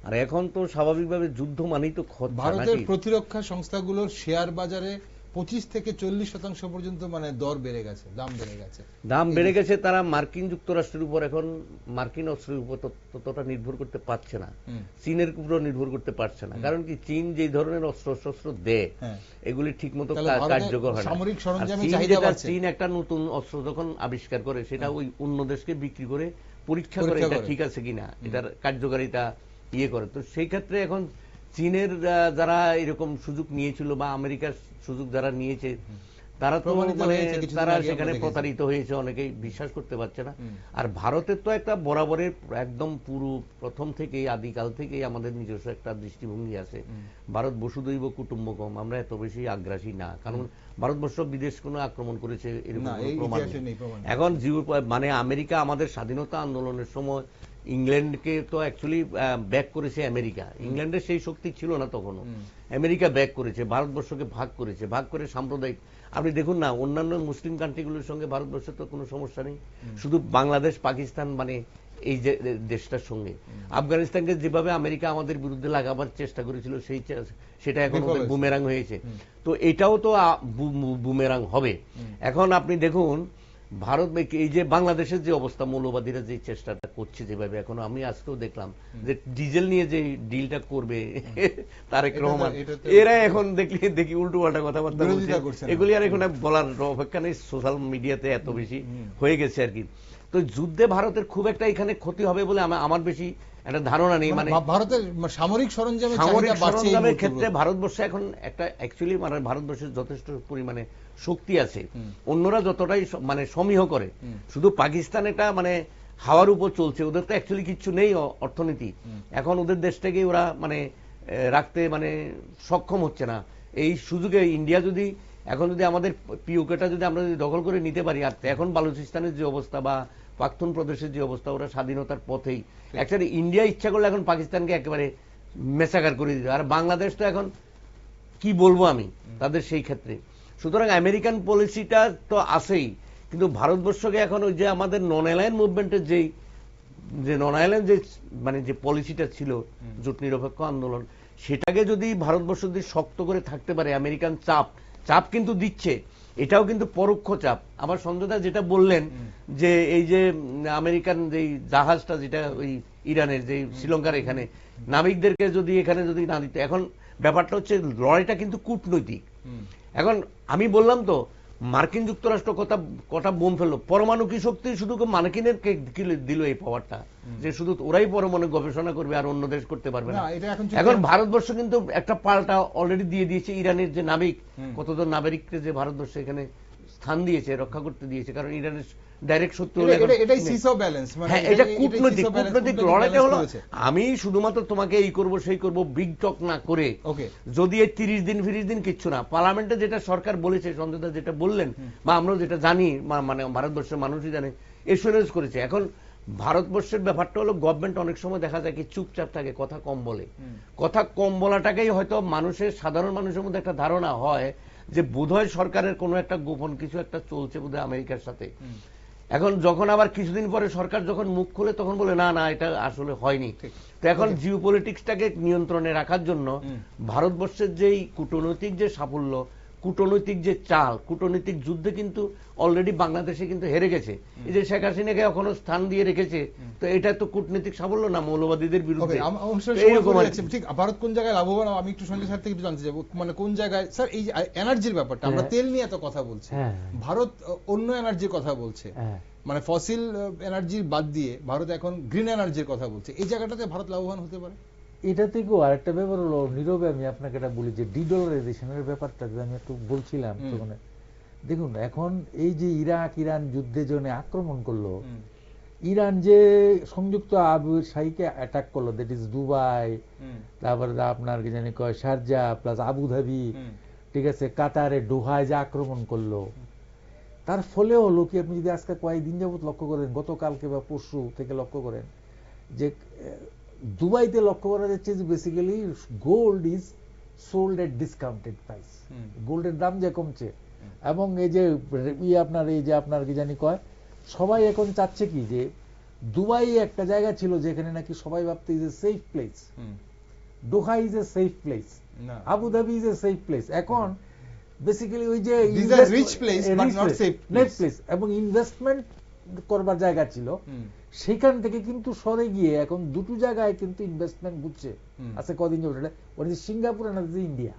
আর এখন তো স্বাভাবিকভাবে যুদ্ধ মানেই তো ভারতের প্রতিরক্ষা সংস্থাগুলোর শেয়ার বাজারে 25 থেকে 40% পর্যন্ত মানে দর বেড়ে গেছে, দাম বেড়ে গেছে। দাম বেড়ে গেছে, তারা মার্কিন যুক্তরাষ্ট্রের উপর এখন মার্কিন অস্ত্রের উপর ততটা নির্ভর করতে পারছে না, চীনের উপরও নির্ভর করতে পারছে না। কারণ কি, চীন যে ধরনের অস্ত্র দেয় এগুলি ঠিক মতো কার্যকর হয় না। চীন একটা নতুন অস্ত্র যখন আবিষ্কার করে সেটা ওই অন্য দেশকে বিক্রি করে পরীক্ষা করে এটা ঠিক আছে কিনা, এটার কার্যকারিতা ইয়ে করে। তো সেই ক্ষেত্রে এখন চীনের যারা এরকম সুযোগ নিয়েছিল বা আমেরিকার সুযোগ যারা নিয়েছে তারা তো মানে তারা সেখানে প্রতারিত হয়েছে, অনেকেই বিশ্বাস করতে পারছে না। আর ভারতের তো একটা বরাবরের একদম পুরো প্রথম থেকেই আদিকাল থেকেই আমাদের নিজস্ব একটা দৃষ্টিভঙ্গি আছে, ভারত বসুধৈব কুটুম্বকম, আমরা এত বেশি আগ্রাসী না। কারণ ভারতবর্ষ বিদেশ কোনো আক্রমণ করেছে এরকম প্রমাণ নেই। এখন মানে আমেরিকা আমাদের স্বাধীনতা আন্দোলনের সময় ইংল্যান্ডকে তো অ্যাকচুয়ালি ব্যাক করেছে আমেরিকা, ইংল্যান্ডের সেই শক্তি ছিল না তখনও, আমেরিকা ব্যাক করেছে, ভারতবর্ষকে ভাগ করেছে, ভাগ করে সাম্প্রদায়িক। আপনি দেখুন না, অন্যান্য মুসলিম কান্ট্রিগুলোর সঙ্গে ভারতবর্ষের তো কোনো সমস্যা নেই, শুধু বাংলাদেশ পাকিস্তান মানে এই যে দেশটার সঙ্গে আফগানিস্তানকে যেভাবে আমেরিকা আমাদের বিরুদ্ধে লাগাবার চেষ্টা করেছিল সেটা এখন বুমেরাং হয়েছে। তো এটাও তো বুমেরাং হবে। এখন আপনি দেখুন ভারত এই যে বাংলাদেশের যে অবস্থা, মৌলবাদীরা যে চেষ্টাটা করছে যেভাবে, এখন আমি আজকেও দেখলাম যে ডিজেল নিয়ে যে ডিলটা করবে তারেক রহমান, এরা এখন দেখি উল্টো পাল্টা কথাবার্তা বলছে, এগুলি আর এখন বলার অপেক্ষা নেই, সোশ্যাল মিডিয়াতে এত বেশি হয়ে গেছে আর কি। তো যুদ্ধে ভারতের খুব একটা এখানে ক্ষতি হবে বলে আমার বেশি একটা ধারণা নেই। মানে ভারতের সামরিক সরঞ্জামের ক্ষেত্রে ভারতবর্ষ এখন একটা অ্যাকচুয়ালি মানে ভারতবর্ষের যথেষ্ট পরিমাণে শক্তি আছে, অন্যরা যতটাই মানে সমীহ করে, শুধু পাকিস্তান এটা মানে হাওয়ার উপর চলছে, ওদের তো অ্যাকচুয়ালি কিছু নেই অর্থনীতি, এখন ওদের দেশটাকে ওরা মানে রাখতে মানে সক্ষম হচ্ছে না। এই সুযোগে ইন্ডিয়া যদি এখন যদি আমাদের পিওকেটা যদি আমরা যদি দখল করে নিতে পারি, আর এখন বালুচিস্তানের যে অবস্থা বা পাখতুন প্রদেশের যে অবস্থা, ওরা স্বাধীনতার পথেই, অ্যাকচুয়ালি ইন্ডিয়া ইচ্ছা করলে এখন পাকিস্তানকে একেবারে মেসাকার করে দিতে। আর বাংলাদেশ তো এখন কি বলবো আমি তাদের সেই ক্ষেত্রে। সুতরাং আমেরিকান পলিসিটা তো আছেই, কিন্তু ভারতবর্ষকে এখন ওই যে আমাদের নন অ্যালায়েন্স মুভমেন্টের যে নন অ্যালায়েন্স যে মানে যে পলিসিটা ছিল জোট নিরপেক্ষ আন্দোলন, সেটাকে যদি ভারতবর্ষ যদি শক্ত করে থাকতে পারে, আমেরিকান চাপ কিন্তু দিচ্ছে, এটাও কিন্তু পরোক্ষ চাপ। আবার সঞ্জয়দা যেটা বললেন যে এই যে আমেরিকান যে জাহাজটা যেটা ওই ইরানের যে শ্রীলঙ্কার এখানে নাবিকদেরকে যদি এখানে যদি না দিতে, এখন ব্যাপারটা হচ্ছে লড়াইটা কিন্তু কূটনৈতিক। এখন আমি বললাম তো মার্কিন যুক্তরাষ্ট্র কটা বোম ফেললো, পরমাণু শক্তি শুধু মার্কিনের দিল এই পাওয়ারটা, যে শুধু ওরাই পরমাণু গবেষণা করবে আর অন্য দেশ করতে পারবে না। এখন ভারতবর্ষ কিন্তু একটা পাল্টা অলরেডি দিয়ে দিয়েছে, ইরানের যে নাবিক, কতজন নাগরিককে যে ভারতবর্ষ এখানে স্থান দিয়েছে, রক্ষা করতে দিয়েছে, কারণ ইরানের ডাইরেক্ট শত্রু। এটা কূটনৈতিক লড়াইটা হলো, আমি শুধুমাত্র তোমাকে এই করব সেই করব বিগ টক না করে, যদি এই 30 দিন 40 দিন কিচ্ছু না, পার্লামেন্টে যেটা সরকার বলেছে, সঞ্জয়দা যেটা বললেন বা আমরা যেটা জানি, মানে ভারতবর্ষের মানুষই জানে, এসুরেন্স করেছে। এখন ভারতবর্ষের ব্যাপারটা হলো গভর্নমেন্ট অনেক সময় দেখা যায় কি চুপচাপ থাকে, কথা কম বলে, কথা কম বলাটাকেই হয়তো মানুষের সাধারণ মানুষের মধ্যে একটা ধারণা হয় যে বোধহয় সরকারের কোনো একটা গোপন কিছু একটা চলছে বোধহয় আমেরিকার সাথে। এখন যখন আবার কিছুদিন পরে সরকার যখন মুখ খোলে তখন বলে না না এটা আসলে হয়নি। তো এখন জিওপলিটিক্সটাকে নিয়ন্ত্রণে রাখার জন্য ভারতবর্ষের যেই কূটনৈতিক যে সাফল্য, কূটনৈতিক যে চাল, কূটনৈতিক যুদ্ধে কিন্তু অলরেডি বাংলাদেশে কিন্তু হেরে গেছে। এই যে শেখ হাসিনাকে এখনো স্থান দিয়ে রেখেছে, তো এটা তো কূটনৈতিক সাফল্য না মৌলবাদীদের বিরুদ্ধে। ঠিক ভারত কোন জায়গায় লাভবান, আমি একটু সঞ্জয় স্যার থেকে একটু জানতে চাইবো, মানে কোন জায়গায় স্যার এই এনার্জির ব্যাপারটা, আমরা তেল নিয়ে এত কথা বলছি, ভারত অন্য এনার্জির কথা বলছে, মানে ফসিল এনার্জির বাদ দিয়ে ভারত এখন গ্রিন এনার্জির কথা বলছে, এই জায়গাটাতে ভারত লাভবান হতে পারে? এটা থেকেও আরেকটা ব্যাপার হলো নীরবে আমি আপনাকে এটা বলি যে ডিডলারাইজেশনের ব্যাপারটা যে আমি একটু বলছিলাম তখন, দেখুন এখন এই যে ইরান যুদ্ধে জন্য আক্রমণ করলো, ইরান যে সংযুক্ত আরব শাহীকে অ্যাটাক করলো, দ্যাট ইজ দুবাই, তারপরে আপনার কি জানি কয় শারজা প্লাস আবুধাবি, ঠিক আছে, কাতারে ডোহায় যে আক্রমণ করলো, তার ফলে হলো কি, আপনি যদি আজকে কয়েকদিন যাবত লক্ষ্য করেন, গতকালকে বা পরশু থেকে লক্ষ্য করেন, যে দুবাইতে লক্ষ্য করা যাচ্ছে যে basically gold is sold at discounted price, গোল্ডের দাম যে কমছে, এবং এই যে আপনার কি জানি কয়, সবাই এখন চাচ্ছে কি যে দুবাই একটা জায়গা ছিল যেখানে নাকি সবাই ভাবতে is a safe place, Doha is a safe place, Abu Dhabi is a safe place, এখন বেসিক্যালি ওই যে rich place but not safe place এবং ইনভেস্টমেন্ট করবার জায়গা ছিল, সেখান থেকে কিন্তু সরে গিয়ে এখন দুটো জায়গায় কিন্তু ইনভেস্টমেন্ট বুঝছে আছে কদিন যাবত, ওটা সিঙ্গাপুর আর India.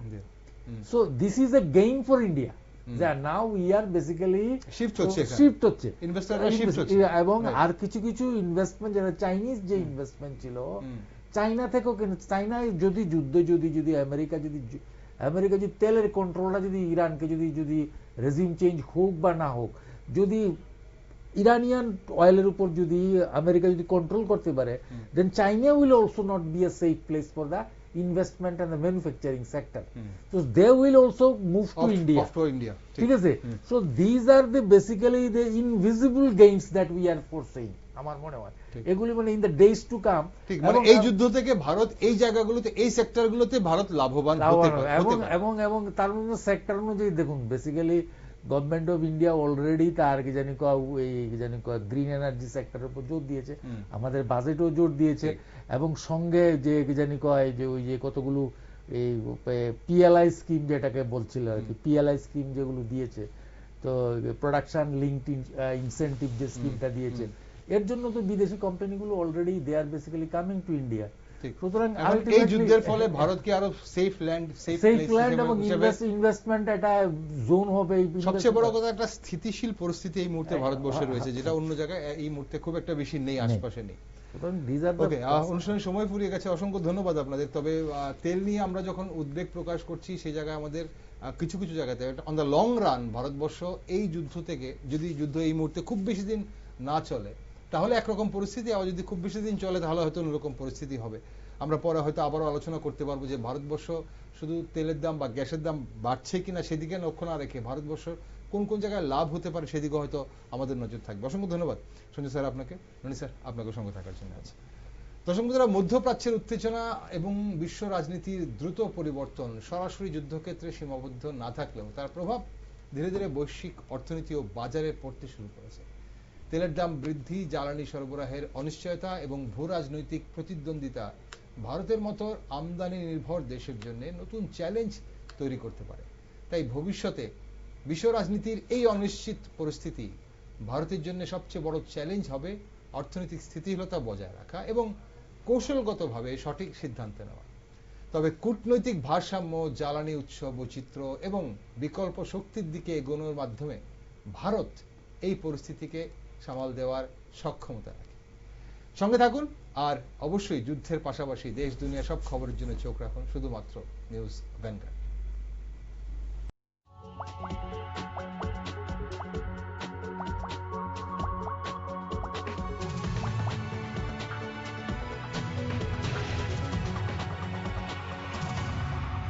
So this is a gain for India, now we are basically shift হচ্ছে এবং আর কিছু কিছু ইনভেস্টমেন্ট যারা চাইনিজ যে ইনভেস্টমেন্ট ছিল চাইনা থেকেও, কিন্তু চাইনায় যদি যুদ্ধ যদি আমেরিকা যদি তেলের কন্ট্রোলটা যদি ইরানকে যদি রেজিম চেঞ্জ হোক বা না হোক, যদি ইরানিয়ান অয়েলের উপর যদি আমেরিকা যদি কন্ট্রোল করতে পারে, then China will also not be a safe place for the investment and the manufacturing sector. So they will also move to India. ঠিক আছে? So these are the basically the invisible gains that we are foreseeing. আমার মনে হয় এগুলি মানে in the days to come. মানে এই যুদ্ধ থেকে ভারত এই জায়গাগুলোতে, এই সেক্টরগুলোতে ভারত লাভবান হতে পারে, এবং তার মধ্যে সেক্টর অনুযায়ী দেখুন basically government of India already তার কি জানি গ্রিন এনার্জি সেক্টরের উপর জোর দিয়েছে, আমাদের বাজেটও জোর দিয়েছে, এবং সঙ্গে যে কি জানি কয় যে ওই যে কতগুলো এই পিএলআই স্কিম যেটাকে বলছিল আর কি, পিএলআই স্কিম যেগুলো দিয়েছে, তো প্রোডাকশন লিঙ্কড ইনসেন্টিভ যে স্কিমটা দিয়েছে, এর জন্য তো বিদেশি কোম্পানিগুলো already they are basically coming to India. সুতরাং এই যুদ্ধের ফলে ভারতকে আরো সেফ ল্যান্ড এবং ইনভেস্টমেন্ট একটা জোন হবে। সবচেয়ে বড় কথা, একটা স্থিতিশীল পরিস্থিতি এই মুহূর্তে ভারতবর্ষে রয়েছে, যেটা অন্য জায়গায় এই মুহূর্তে খুব একটা বেশি নেই, আশপাশে নেই। অনুষ্ঠানের সময় ফুরিয়ে গেছে, অসংখ্য ধন্যবাদ আপনাদের। তবে তেল নিয়ে আমরা যখন উদ্বেগ প্রকাশ করছি, সেই জায়গায় আমাদের কিছু কিছু জায়গাতে on the long run Bharatvarsha এই যুদ্ধ থেকে, যদি যুদ্ধ এই মুহূর্তে খুব বেশি দিন না চলে তাহলে একরকম পরিস্থিতি, আবার যদি খুব বেশি দিন চলে তাহলে হয়তো অন্যরকম পরিস্থিতি হবে। আমরা পরে হয়তো আবারও আলোচনা করতে পারবো যে ভারতবর্ষ শুধু তেলের দাম বা গ্যাসের দাম বাড়ছে কিনা সেদিকে লক্ষ্য না রেখে ভারতবর্ষ কোন কোন জায়গায় লাভ হতে পারে সেদিকে হয়তো আমাদের নজর থাকবে। অসংখ্য ধন্যবাদ সঞ্জয় স্যার আপনাকে, রনি স্যার আপনাকে সঙ্গে থাকার জন্য আছে। দর্শক বন্ধুরা, মধ্যপ্রাচ্যের উত্তেজনা এবং বিশ্ব রাজনীতির দ্রুত পরিবর্তন সরাসরি যুদ্ধক্ষেত্রে সীমাবদ্ধ না থাকলেও তার প্রভাব ধীরে ধীরে বৈশ্বিক অর্থনীতি ও বাজারে পড়তে শুরু করেছে। তেলের দাম বৃদ্ধি, জ্বালানি সরবরাহের অনিশ্চয়তা এবং ভূ রাজনৈতিক প্রতিদ্বন্দ্বিতা ভারতের মতো আমদানি নির্ভর দেশের জন্য নতুন চ্যালেঞ্জ তৈরি করতে পারে। তাই ভবিষ্যতে বিশ্ব রাজনীতির এই অনিশ্চিত পরিস্থিতি ভারতের জন্য সবচেয়ে বড় চ্যালেঞ্জ হবে অর্থনৈতিক স্থিতিশীলতা বজায় রাখা এবং কৌশলগতভাবে সঠিক সিদ্ধান্ত নেওয়া। তবে কূটনৈতিক ভারসাম্য, জ্বালানি উৎস বৈচিত্র্য এবং বিকল্প শক্তির দিকে এগোনোর মাধ্যমে ভারত এই পরিস্থিতিকে সামাল দেওয়ার সক্ষমতা রাখে। সঙ্গে থাকুন, আর অবশ্যই যুদ্ধের পাশাপাশি দেশ দুনিয়া সব খবরের জন্য চোখ রাখুন শুধুমাত্র নিউজ ভ্যানগার্ড।